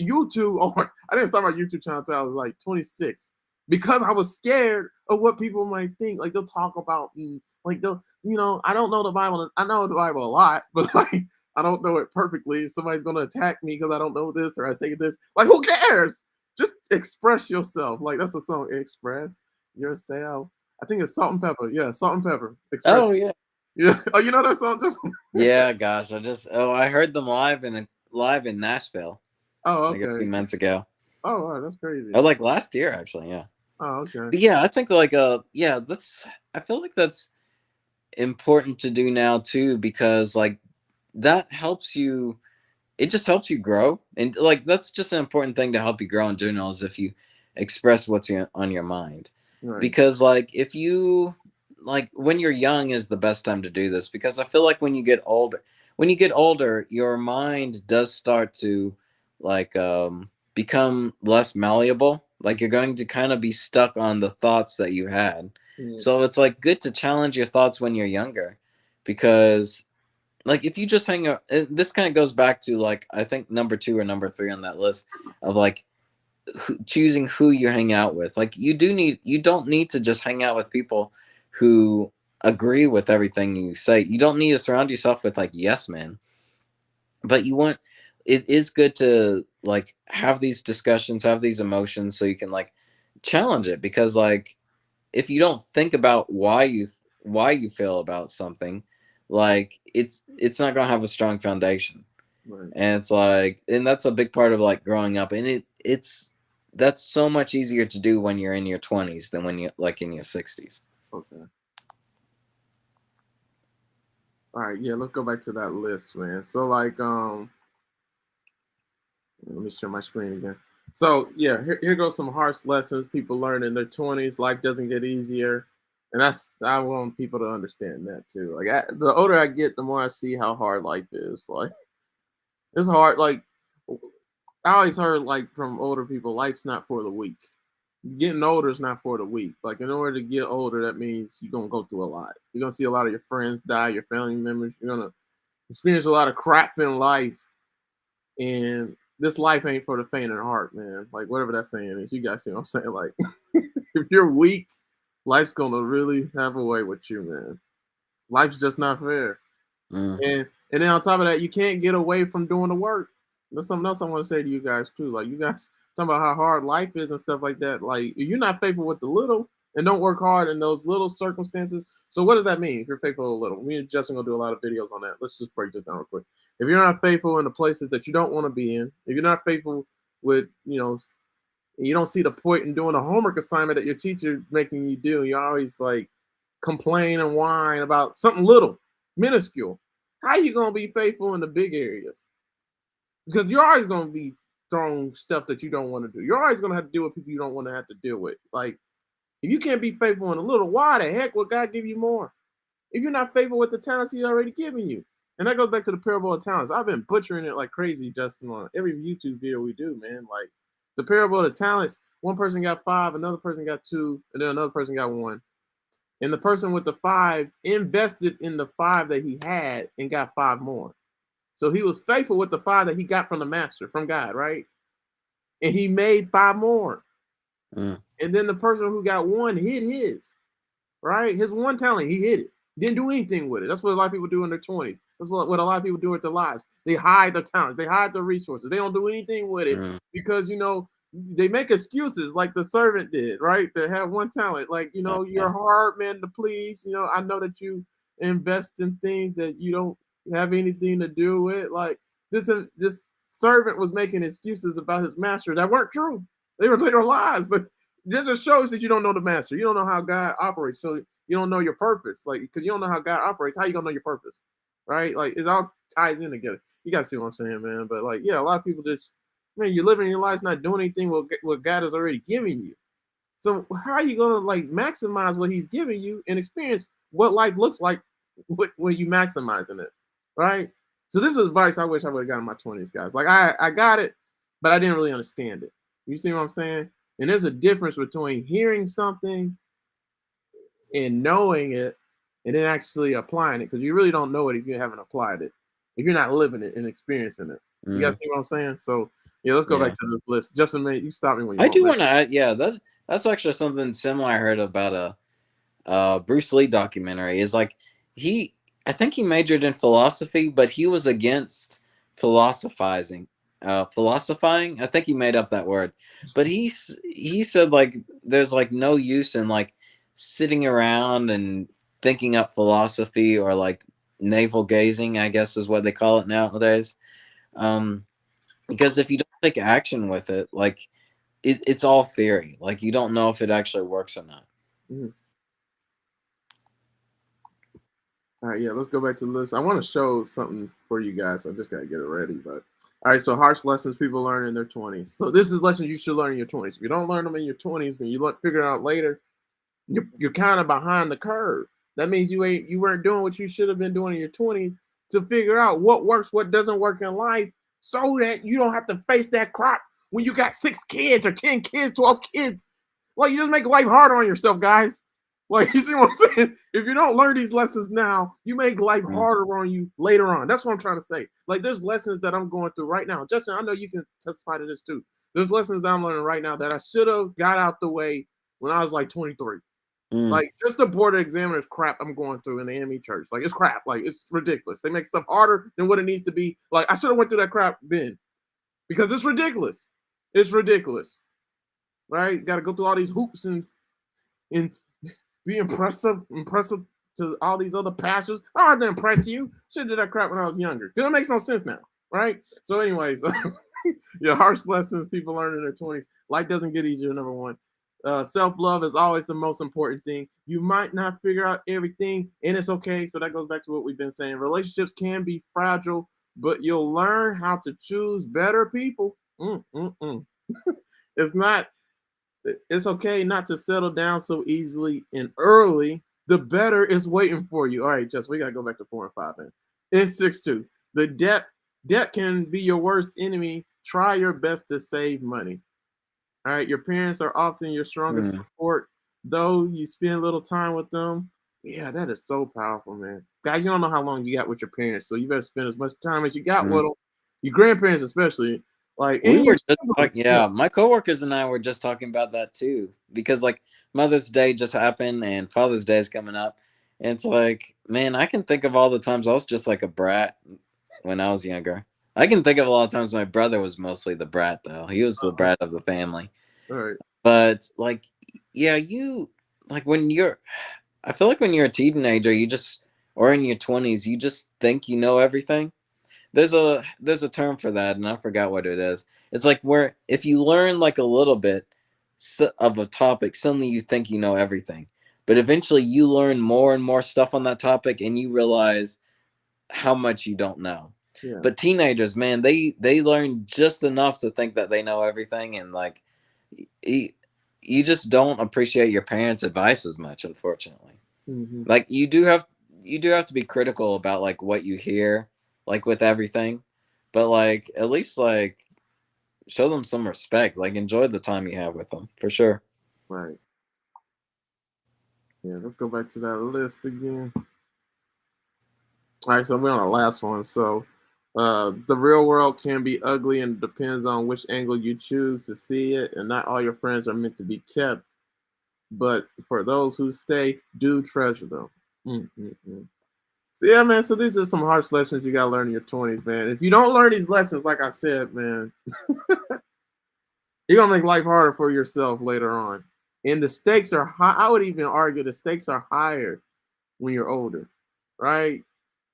YouTube, oh, I didn't start my YouTube channel until I was like 26 because I was scared of what people might think. Like they'll talk about me, like I don't know the Bible. I know the Bible a lot, but like I don't know it perfectly. Somebody's gonna attack me because I don't know this or I say this. Like who cares? Just express yourself. Like that's a song, express yourself. I think it's Salt and Pepper. Yeah, Salt and Pepper. Oh Expression. yeah. Yeah. Oh, you know that song? Just Yeah, gosh, I heard them live in Nashville oh, like a few okay. months ago. Oh, wow, that's crazy. Oh, like last year actually, yeah. Oh, okay. But yeah, I think like yeah, that's I feel like that's important to do now too, because like that helps you, it just helps you grow. And like that's just an important thing to help you grow in general, is if you express what's on your mind. Right. Because like if you, like when you're young is the best time to do this, because I feel like when you get older your mind does start to like become less malleable. Like you're going to kind of be stuck on the thoughts that you had. Mm, So it's like good to challenge your thoughts when you're younger, because like if you just hang out, this kind of goes back to like I think number 2 or number 3 on that list of like choosing who you hang out with. Like you don't need to just hang out with people who agree with everything you say. You don't need to surround yourself with like yes men, but it is good to like have these discussions, have these emotions, so you can like challenge it, because like if you don't think about why you feel about something, like it's not going to have a strong foundation. right. And it's like, and that's a big part of like growing up, and it's that's so much easier to do when you're in your 20s than when you like in your 60s. Okay. All right. Yeah. Let's go back to that list, man. So like, let me share my screen again. So yeah, here goes some harsh lessons people learn in their 20s. Life doesn't get easier, and I want people to understand that too. Like the older I get, the more I see how hard life is. Like it's hard. Like I always heard like from older people, life's not for the weak. Getting older is not for the weak. Like in order to get older, that means you're gonna go through a lot. You're gonna see a lot of your friends die, your family members. You're gonna experience a lot of crap in life, and this life ain't for the faint of heart, man. Like whatever that saying is, you guys see what I'm saying? Like if you're weak, life's gonna really have a way with you, man. Life's just not fair. Mm. And then on top of that, you can't get away from doing the work. That's something else I want to say to you guys too. Like you guys talking about how hard life is and stuff like that. Like if you're not faithful with the little and don't work hard in those little circumstances. So what does that mean if you're faithful with a little? Me and Justin gonna do a lot of videos on that. Let's just break this down real quick. If you're not faithful in the places that you don't want to be in, if you're not faithful with, you don't see the point in doing a homework assignment that your teacher making you do, you always like complain and whine about something little, minuscule. How you gonna be faithful in the big areas? Because you're always gonna be thrown stuff that you don't want to do. You're always gonna have to deal with people you don't want to have to deal with. Like if you can't be faithful in a little, why the heck would God give you more? If you're not faithful with the talents He's already given you. And that goes back to the parable of talents. I've been butchering it like crazy, Justin, on every YouTube video we do, man. Like the parable of the talents, one person got 5, another person got 2, and then another person got 1. And the person with the 5 invested in the 5 that he had and got 5 more. So he was faithful with the 5 that he got from the master, from God, right? And he made 5 more. Mm. And then the person who got 1 hid his, right? His 1 talent, he hid it. Didn't do anything with it. That's what a lot of people do in their 20s. That's what a lot of people do with their lives. They hide their talents. They hide their resources. They don't do anything with it Mm. because, they make excuses like the servant did, right? That had 1 talent. Like, you're Yeah. hard man to please. I know that you invest in things that you don't have anything to do with. Like this servant was making excuses about his master that weren't true. They were lies. Like, it just shows that you don't know the master. You don't know how God operates. So you don't know your purpose. Like, because you don't know how God operates, how you gonna know your purpose? Right? Like it all ties in together. You guys see what I'm saying, man? But like, yeah, a lot of people just, man, you're living your life not doing anything what God has already given you. So how are you gonna like maximize what He's giving you and experience what life looks like when you maximizing it, right? So this is advice I wish I would have got in my 20s, guys. Like I got it, but I didn't really understand it. You see what I'm saying? And there's a difference between hearing something and knowing it and then actually applying it, because you really don't know it if you haven't applied it, if you're not living it and experiencing it. You guys Mm. see what I'm saying? So yeah, let's go back Yeah. to this list. Justin, man, you stop me when you I want, do man. want to add, yeah, that's actually something similar I heard about a Bruce Lee documentary. Is like he I think he majored in philosophy, but he was against philosophizing. Philosophizing, I think he made up that word. But he said like there's like no use in like sitting around and thinking up philosophy, or like navel gazing, I guess is what they call it nowadays. Um because if you don't take action with it, like it's all theory. Like you don't know if it actually works or not. Mhm. All right, yeah, let's go back to the list. I want to show something for you guys. I just gotta get it ready. But all right, so harsh lessons people learn in their 20s. So this is lessons you should learn in your 20s. If you don't learn them in your 20s and you figure it out later, you're kind of behind the curve. That means you weren't doing what you should have been doing in your 20s to figure out what works, what doesn't work in life, so that you don't have to face that crap when you got 6 kids or 10 kids, 12 kids. Like, you just make life harder on yourself, guys. Like, you see what I'm saying? If you don't learn these lessons now, you make life harder on you later on. That's what I'm trying to say. Like, there's lessons that I'm going through right now. Justin, I know you can testify to this too. There's lessons that I'm learning right now that I should have got out the way when I was like 23. Like, just the board of examiners crap I'm going through in the enemy church. Like, it's crap. Like, it's ridiculous. They make stuff harder than what it needs to be. Like, I should have went through that crap then because it's ridiculous. It's ridiculous, right? Got to go through all these hoops and be impressive to all these other pastors. I don't have to impress you. Should have did that crap when I was younger. Because it makes no sense now, right? So, anyways, yeah, harsh lessons people learn in their 20s. Life doesn't get easier, number one. Self-love is always the most important thing. You might not figure out everything, and it's okay. So that goes back to what we've been saying. Relationships can be fragile, but you'll learn how to choose better people. It's not. It's okay not to settle down so easily and early. The better is waiting for you. All right, Jess, we gotta go back to 4 and 5 then. In 6-2, the debt can be your worst enemy. Try your best to save money. All right, your parents are often your strongest support, though you spend little time with them. Yeah, that is so powerful, man. Guys, you don't know how long you got with your parents, so you better spend as much time as you got with them. Your grandparents, especially, like, We and were your just siblings. yeah, my coworkers and I were just talking about that too, because like Mother's Day just happened and Father's Day is coming up, and it's like, man, I can think of all the times I was just like a brat when I was younger. I can think of a lot of times my brother was mostly the brat though. He was the brat of the family. All right. But like, yeah, you like when you're, I feel like when you're a teenager, you just, or in your 20s, you just think you know everything. There's a term for that, and I forgot what it is. It's like where if you learn like a little bit of a topic, suddenly you think you know everything. But eventually, you learn more and more stuff on that topic, and you realize how much you don't know. Yeah. But teenagers, man, they learn just enough to think that they know everything, and like you just don't appreciate your parents' advice as much, unfortunately. Like you do have to be critical about like what you hear, like with everything, but like at least like show them some respect, like enjoy the time you have with them for sure. Right. Yeah, let's go back to that list again. All right, so we're on the last one. So, the real world can be ugly and depends on which angle you choose to see it. And not all your friends are meant to be kept, but for those who stay, do treasure them. Mm-mm-mm. So yeah, man. So these are some harsh lessons you gotta learn in your 20s, man. If you don't learn these lessons, like I said, man, you're gonna make life harder for yourself later on. And the stakes are high. I would even argue the stakes are higher when you're older, right?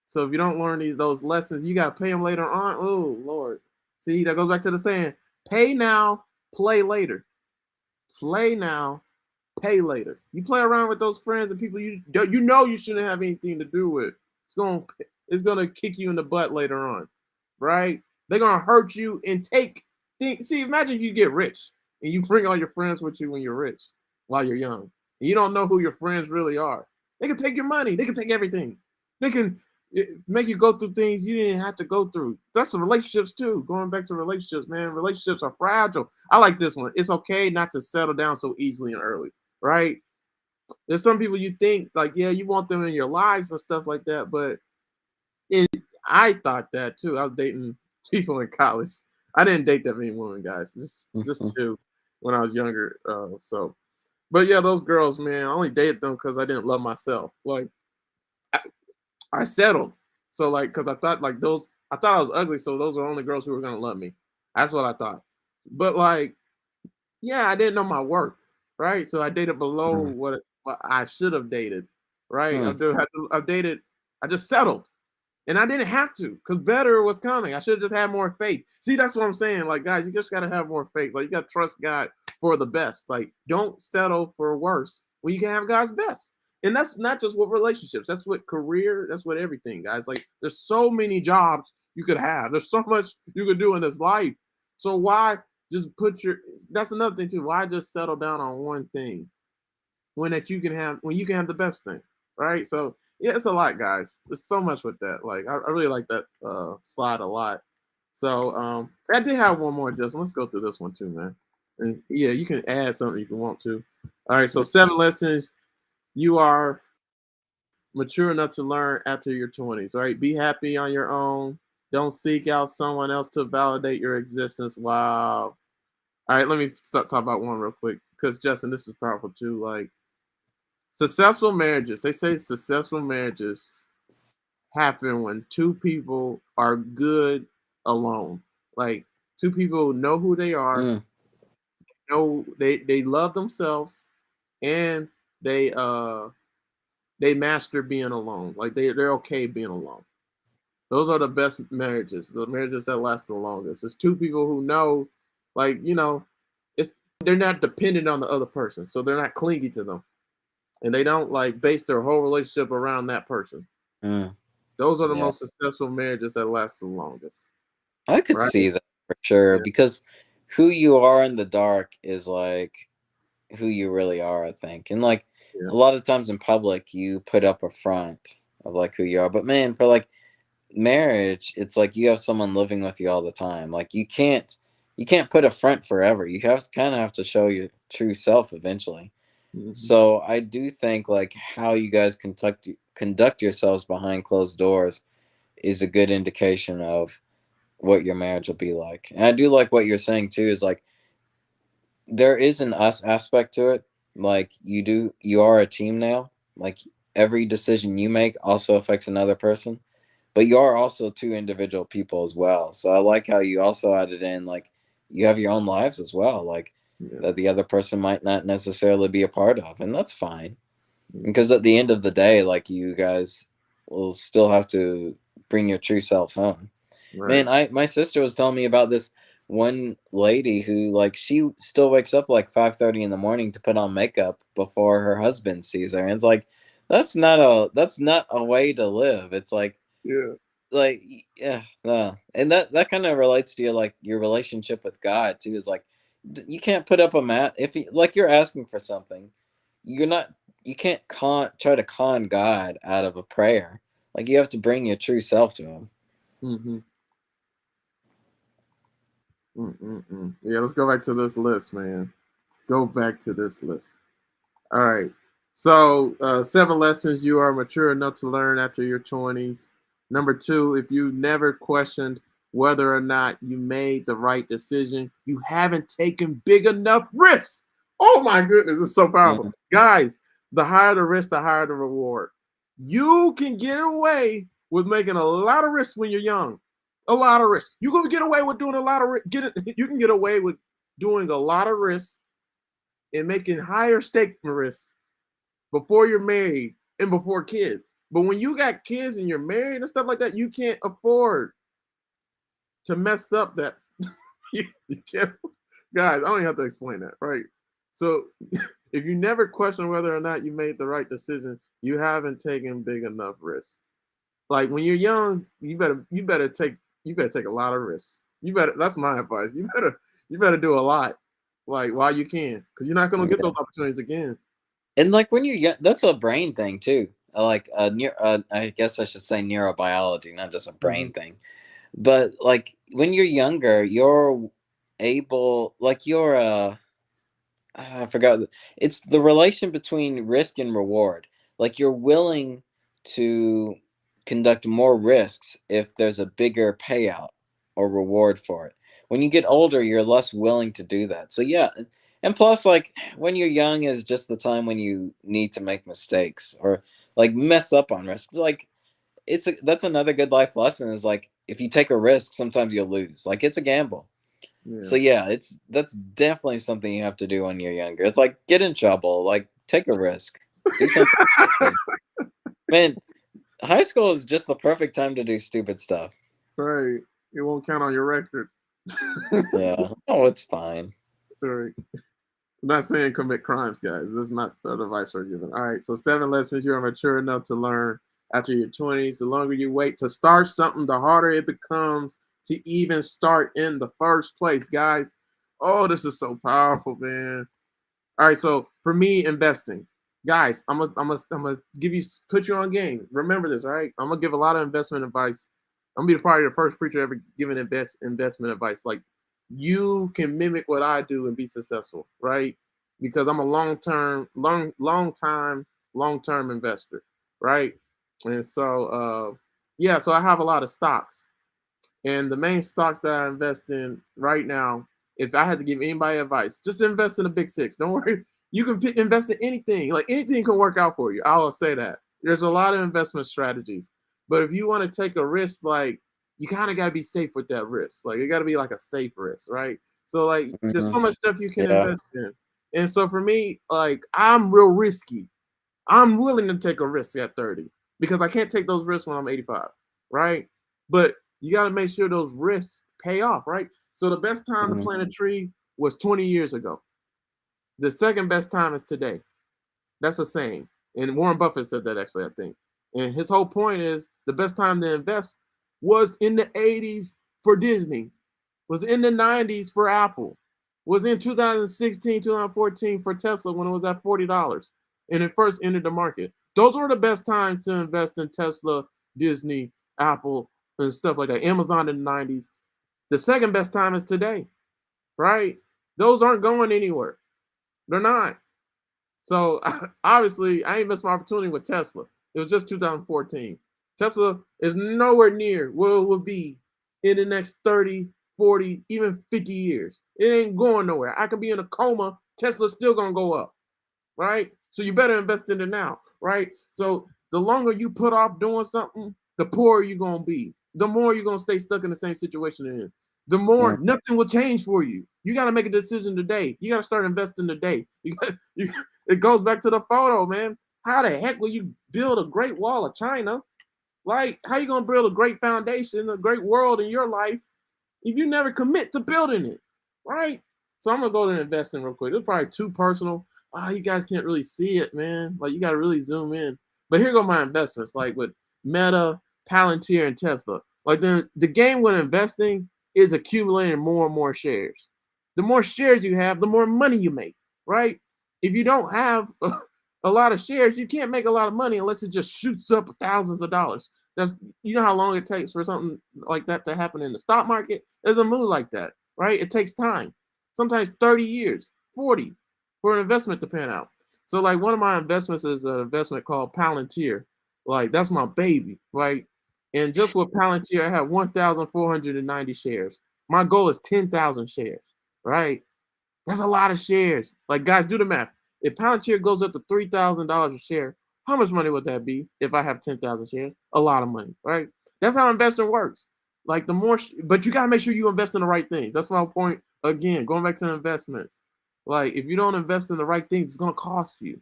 So if you don't learn those lessons, you got to pay them later on. Oh, Lord. See, that goes back to the saying, pay now, play later. Play now, pay later. You play around with those friends and people you know you shouldn't have anything to do with. It's gonna kick you in the butt later on, right? They're gonna hurt you and take things. See, imagine if you get rich and you bring all your friends with you when you're rich, while you're young. And you don't know who your friends really are. They can take your money. They can take everything. They can make you go through things you didn't have to go through. That's the relationships too. Going back to relationships, man. Relationships are fragile. I like this one. It's okay not to settle down so easily and early, right? There's some people you think like, yeah, you want them in your lives and stuff like that, but I thought that too. I was dating people in college. I didn't date that many women, guys. Just two when I was younger. But yeah, those girls, man, I only dated them because I didn't love myself. Like I settled. So like, cause I thought like I thought I was ugly, so those are only girls who were gonna love me. That's what I thought. But like, yeah, I didn't know my worth, right? So I dated below what I should have dated, right? I dated. I just settled. And I didn't have to, because better was coming. I should have just had more faith. See, that's what I'm saying. Like, guys, you just gotta have more faith. Like, you gotta trust God for the best. Like, don't settle for worse when you can have God's best. And that's not just with relationships. That's with career. That's with everything, guys. Like, there's so many jobs you could have. There's so much you could do in this life. So why just that's another thing too. Why just settle down on one thing when you can have the best thing, right? So yeah, it's a lot, guys. There's so much with that. Like I really like that slide a lot. So I did have one more, Justin. Let's go through this one too, man. And yeah, you can add something if you want to. All right, so 7 lessons you are mature enough to learn after your 20s, right? Be happy on your own. Don't seek out someone else to validate your existence. Wow. All right, let me start talk about one real quick because Justin, this is powerful too. Like successful marriages, they say successful marriages happen when two people are good alone. Like two people know who they are, Mm, know they love themselves, and they master being alone. Like they're okay being alone. Those are the best marriages. The marriages that last the longest. It's two people who know, like it's they're not dependent on the other person, so they're not clingy to them, and they don't like base their whole relationship around that person. mm, Those are the yeah, most successful marriages that last the longest, I could right? see that for sure Yeah, because who you are in the dark is like who you really are, I think. And like yeah, a lot of times in public, you put up a front of like who you are. But man, for like marriage, it's like you have someone living with you all the time. Like you can't put a front forever. You have to kind of have to show your true self eventually. hmm, So I do think like how you guys conduct yourselves behind closed doors is a good indication of what your marriage will be like. And I do like what you're saying too is like there is an us aspect to it. Like you are a team now. Like every decision you make also affects another person, but you are also two individual people as well. So I like how you also added in like you have your own lives as well, like yeah, that the other person might not necessarily be a part of, and that's fine hmm, because at the end of the day, like you guys will still have to bring your true selves home. right. Man, I my sister was telling me about this one lady who like she still wakes up like 5:30 in the morning to put on makeup before her husband sees her. And it's like that's not a way to live. It's Yeah, yeah, no. And that kind of relates to your like your relationship with God too is like you can't put up a mat if you like you're asking for something. You're not you can't try to con God out of a prayer. Like you have to bring your true self to him. hmm, yeah. Let's go back to this list, man. Let's go back to this list. All right. So, 7 lessons you are mature enough to learn after your 20s. Number 2, if you never questioned whether or not you made the right decision, you haven't taken big enough risks. Oh my goodness, it's so powerful. Mm, Guys, the higher the risk, the higher the reward. You can get away with making a lot of risks when you're young. A lot of risks. You can get away with doing a lot of you can get away with doing a lot of risks and making higher stake risks before you're married and before kids. But when you got kids and you're married and stuff like that, you can't afford to mess up that. You can't, guys. I don't even have to explain that, right? So, if you never question whether or not you made the right decision, you haven't taken big enough risks. Like when you're young, you better take a lot of risks. You better. That's my advice. You better do a lot, like while you can, because you're not gonna get yeah. those opportunities again. And like when you're young, that's a brain thing too. Like I guess I should say neurobiology, not just a Mm-hmm. brain thing. But like when you're younger, you're able, like you're I forgot. It's the relation between risk and reward. Like you're willing to conduct more risks if there's a bigger payout or reward for it. When you get older, you're less willing to do that. So yeah, and plus, like when you're young is just the time when you need to make mistakes or like mess up on risks. Like that's another good life lesson is like if you take a risk, sometimes you'll lose. Like it's a gamble. Yeah. So yeah, that's definitely something you have to do when you're younger. It's like get in trouble, like take a risk, do something stupid. Man, high school is just the perfect time to do stupid stuff. Right. It won't count on your record. Yeah. Oh, it's fine. Right. I'm not saying commit crimes, guys. This is not the advice we're giving. All right. So 7 lessons you are mature enough to learn after your 20s. The longer you wait to start something, the harder it becomes to even start in the first place, guys. Oh, this is so powerful, man. All right. So for me, investing, guys, I'm gonna give you put you on game. Remember this, all right? I'm gonna give a lot of investment advice I'm gonna be probably the first preacher ever giving investment advice. Like, you can mimic what I do and be successful, right? Because I'm a long-term investor, right? And so yeah, so I have a lot of stocks. And the main stocks that I invest in right now, if I had to give anybody advice, just invest in the big six. Don't worry. You can invest in anything. Like, anything can work out for you. I'll say that. There's a lot of investment strategies. But if you want to take a risk, like, you kind of got to be safe with that risk. Like, it got to be like a safe risk, right? So, like, there's so Mhm. much stuff you can Yeah. invest in. And so for me, like, I'm real risky. I'm willing to take a risk at 30 because I can't take those risks when I'm 85, right? But you got to make sure those risks pay off, right? So the best time to Mhm. plant a tree was 20 years ago. The second best time is today. That's a saying. And Warren Buffett said that, actually, I think. And his whole point is the best time to invest was in the 80s for Disney, was in the 90s for Apple, was in 2016, 2014 for Tesla when it was at $40 and it first entered the market. Those were the best times to invest in Tesla, Disney, Apple, and stuff like that. Amazon in the 90s. The second best time is today, right? Those aren't going anywhere. They're not. So obviously, I ain't missed my opportunity with Tesla. It was just 2014. Tesla is nowhere near where it will be in the next 30, 40, even 50 years. It ain't going nowhere. I could be in a coma. Tesla's still going to go up, right? So you better invest in it now, right? So the longer you put off doing something, the poorer you're going to be. The more you're going to stay stuck in the same situation you're in. The more Mhm. nothing will change for you. You got to make a decision today. You got to start investing today. It goes back to the photo, man. How the heck will you build a great wall of China? Like, how you gonna build a great foundation, a great world in your life if you never commit to building it, right? So I'm gonna go to investing real quick. It's probably too personal. You guys can't really see it, man. Like, you gotta really zoom in. But here go my investments, like with Meta, Palantir, and Tesla. Like, the game with investing is accumulating more and more shares. The more shares you have, the more money you make, right? If you don't have a lot of shares, you can't make a lot of money unless it just shoots up thousands of dollars. That's, you know how long it takes for something like that to happen in the stock market? There's a move like that, right? It takes time, sometimes 30 years, 40, for an investment to pan out. So, like, one of my investments is an investment called Palantir. Like, that's my baby, right? And just with Palantir, I have 1,490 shares. My goal is 10,000 shares, right? That's a lot of shares. Like, guys, do the math. If Palantir goes up to $3,000 a share, how much money would that be if I have 10,000 shares? A lot of money, right? That's how investing works. Like, the more, but you got to make sure you invest in the right things. That's my point. Again, going back to investments. Like, if you don't invest in the right things, it's going to cost you.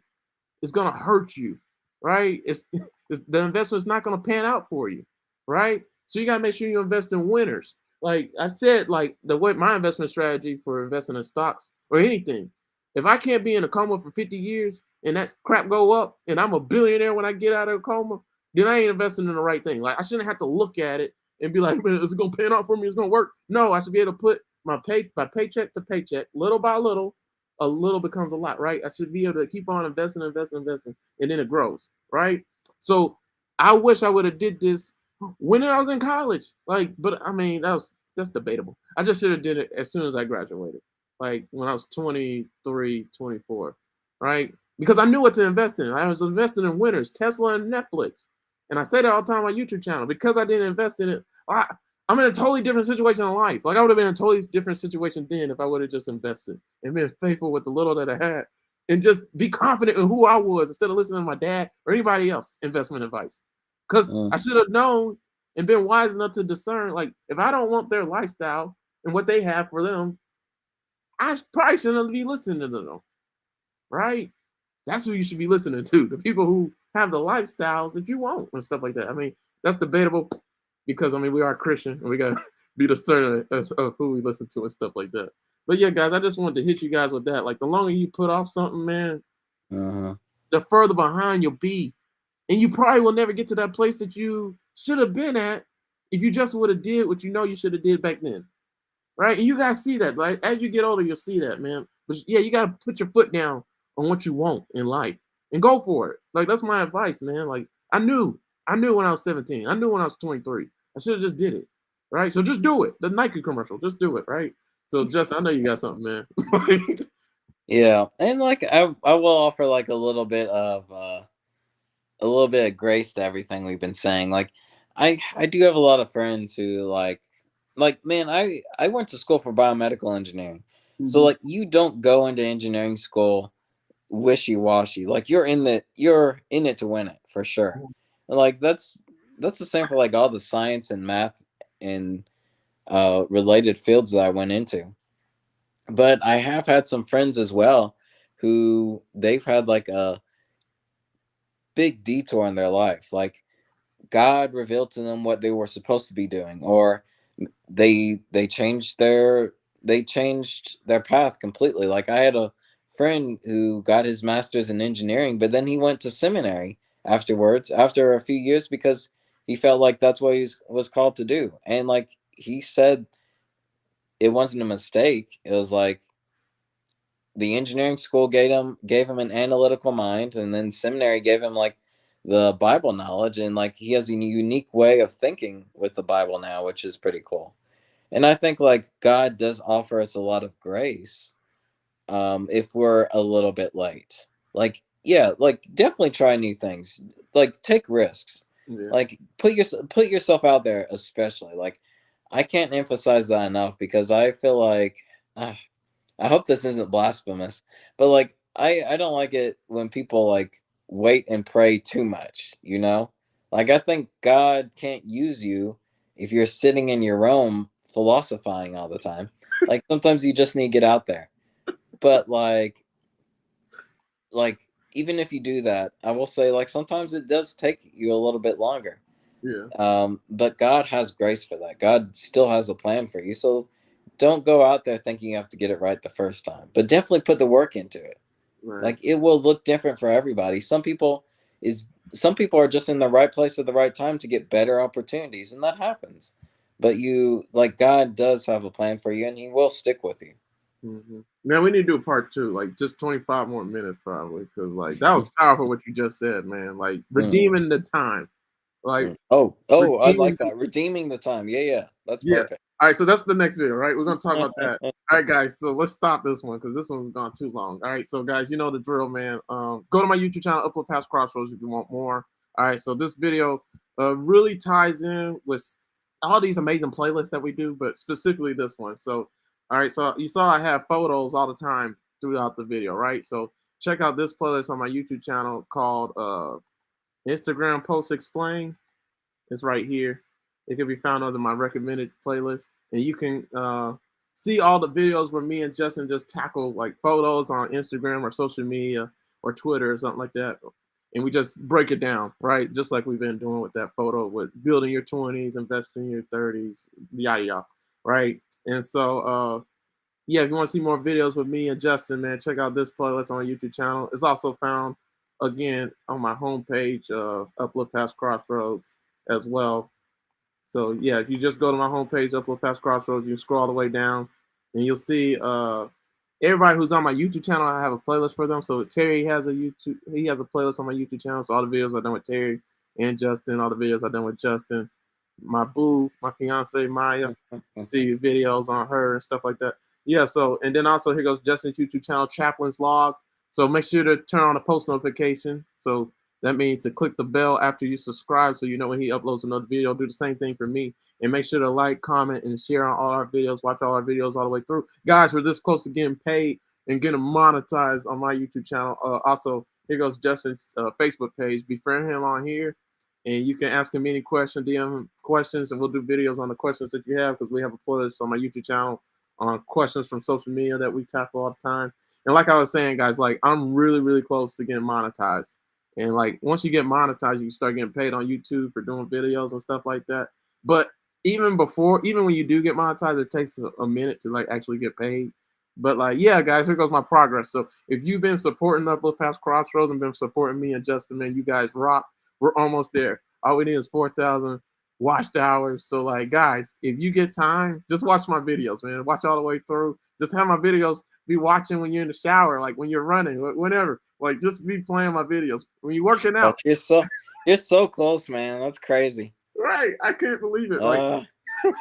It's going to hurt you, right? It's the investment's not going to pan out for you, right? So you got to make sure you invest in winners. Like I said, like, the way my investment strategy for investing in stocks or anything, if I can't be in a coma for 50 years and that crap go up and I'm a billionaire when I get out of a coma, then I ain't investing in the right thing. Like, I shouldn't have to look at it and be like, man, is it gonna pan out for me? It's gonna work. No, I should be able to put my paycheck to paycheck, little by little, a little becomes a lot, right? I should be able to keep on investing, and then it grows, right? So I wish I would have did this when I was in college. Like, but I mean, that's debatable. I just should have did it as soon as I graduated, like when I was 23, 24, right? Because I knew what to invest in. I was investing in winners, Tesla and Netflix. And I say that all the time on my YouTube channel. Because I didn't invest in it, I'm in a totally different situation in life. Like, I would have been in a totally different situation then if I would have just invested and been faithful with the little that I had and just be confident in who I was instead of listening to my dad or anybody else investment advice. Because I should have known and been wise enough to discern, like, if I don't want their lifestyle and what they have for them, I probably shouldn't be listening to them, right? That's who you should be listening to, the people who have the lifestyles that you want and stuff like that. I mean, that's debatable because, I mean, we are Christian and we got to be discerning of who we listen to and stuff like that. But yeah, guys, I just wanted to hit you guys with that. Like, the longer you put off something, man, Uh-huh. the further behind you'll be. And you probably will never get to that place that you should have been at if you just would have did what you know you should have did back then, right? And you guys see that, right? As you get older, you'll see that, man. But yeah, you got to put your foot down on what you want in life and go for it. Like, that's my advice, man. Like, I knew when I was 17. I knew when I was 23. I should have just did it, right? So just do it. The Nike commercial, just do it, right? So Justin, I know you got something, man. Yeah, and like I will offer like a little bit of grace to everything we've been saying. Like I do have a lot of friends who like man, I went to school for biomedical engineering. So Mhm. like you don't go into engineering school wishy-washy. Like you're in it to win it for sure. And, like that's the same for like all the science and math and related fields that I went into. But I have had some friends as well who they've had like a big detour in their life. Like God revealed to them what they were supposed to be doing, or they changed their path completely. Like I had a friend who got his master's in engineering, but then he went to seminary afterwards after a few years because he felt like that's what he was called to do. And like he said, it wasn't a mistake. It was like the engineering school gave him an analytical mind, and then seminary gave him like the Bible knowledge, and like he has a unique way of thinking with the Bible now, which is pretty cool. And I think like God does offer us a lot of grace, if we're a little bit late. Like yeah, like definitely try new things, like take risks, Yeah, like put yourself out there, especially like I can't emphasize that enough because I feel like uh, I hope this isn't blasphemous, but like I don't like it when people like wait and pray too much, you know? Like I think God can't use you if you're sitting in your room philosophizing all the time. Like sometimes you just need to get out there. But like even if you do that, I will say like sometimes it does take you a little bit longer. yeah, But God has grace for that. God still has a plan for you. So don't go out there thinking you have to get it right the first time, but definitely put the work into it. right. Like it will look different for everybody. Some people are just in the right place at the right time to get better opportunities, and that happens. But you like God does have a plan for you, and He will stick with you. Man, we need to do a part two, like just 25 more minutes probably, because like that was powerful what you just said, man. Like Mm, redeeming the time, like mm. Oh, I redeeming. like that. Redeeming the time. Yeah, yeah, that's Yeah. perfect. All right, so that's the next video, right? We're gonna talk about that. All right, guys. So let's stop this one because this one's gone too long. All right, so guys, you know the drill, man. Go to my YouTube channel, Uplift Past Crossroads, if you want more. All right, so this video really ties in with all these amazing playlists that we do, but specifically this one. So, all right, so you saw I have photos all the time throughout the video, right? So check out this playlist on my YouTube channel called Instagram Post Explain. It's right here. It can be found under my recommended playlist, and you can see all the videos where me and Justin just tackle like photos on Instagram or social media or Twitter or something like that, and we just break it down, right? Just like we've been doing with that photo with building your 20s, investing in your 30s, yada yada, right? And so, yeah, if you want to see more videos with me and Justin, man, check out this playlist on my YouTube channel. It's also found again on my homepage, Uplift Past Crossroads as well. So yeah, if you just go to my homepage, Uplift Past Crossroads, you scroll all the way down, and you'll see everybody who's on my YouTube channel. I have a playlist for them. So Terry has he has a playlist on my YouTube channel. So all the videos I've done with Terry and Justin, all the videos I've done with Justin, my boo, my fiance Maya, see videos on her and stuff like that. Yeah. So and then also here goes Justin's YouTube channel, Chaplain's Log. So make sure to turn on the post notification. So that means to click the bell after you subscribe so you know when he uploads another video. Do the same thing for me. And make sure to like, comment, and share on all our videos. Watch all our videos all the way through. Guys, we're this close to getting paid and getting monetized on my YouTube channel. Also, here goes Justin's Facebook page. Befriend him on here. And you can ask him any question, DM questions, and we'll do videos on the questions that you have because we have a playlist on my YouTube channel on questions from social media that we tackle all the time. And like I was saying, guys, like I'm really, really close to getting monetized. And like once you get monetized, you can start getting paid on YouTube for doing videos and stuff like that. But even when you do get monetized, it takes a minute to like actually get paid. But like, yeah, guys, here goes my progress. So if you've been supporting Uplift Past Crossroads and been supporting me and Justin, man, you guys rock. We're almost there. All we need is 4,000 watched hours. So like, guys, if you get time, just watch my videos, man. Watch all the way through. Just have my videos be watching when you're in the shower, like when you're running, whenever. Like just be playing my videos when you're working out. But you're so close, man. That's crazy. Right. I can't believe it. Like, Uh,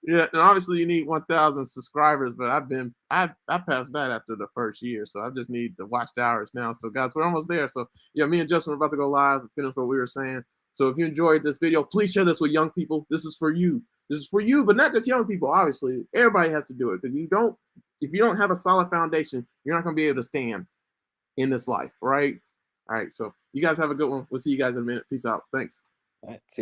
yeah, and obviously you need 1,000 subscribers, but I passed that after the first year, so I just need the watched hours now. So guys, we're almost there. So yeah, me and Justin are about to go live and finish what we were saying. So if you enjoyed this video, please share this with young people. This is for you. This is for you, but not just young people. Obviously, everybody has to do it. Because if you don't have a solid foundation, you're not gonna be able to stand in this life, right? All right. So you guys have a good one. We'll see you guys in a minute. Peace out. Thanks. let's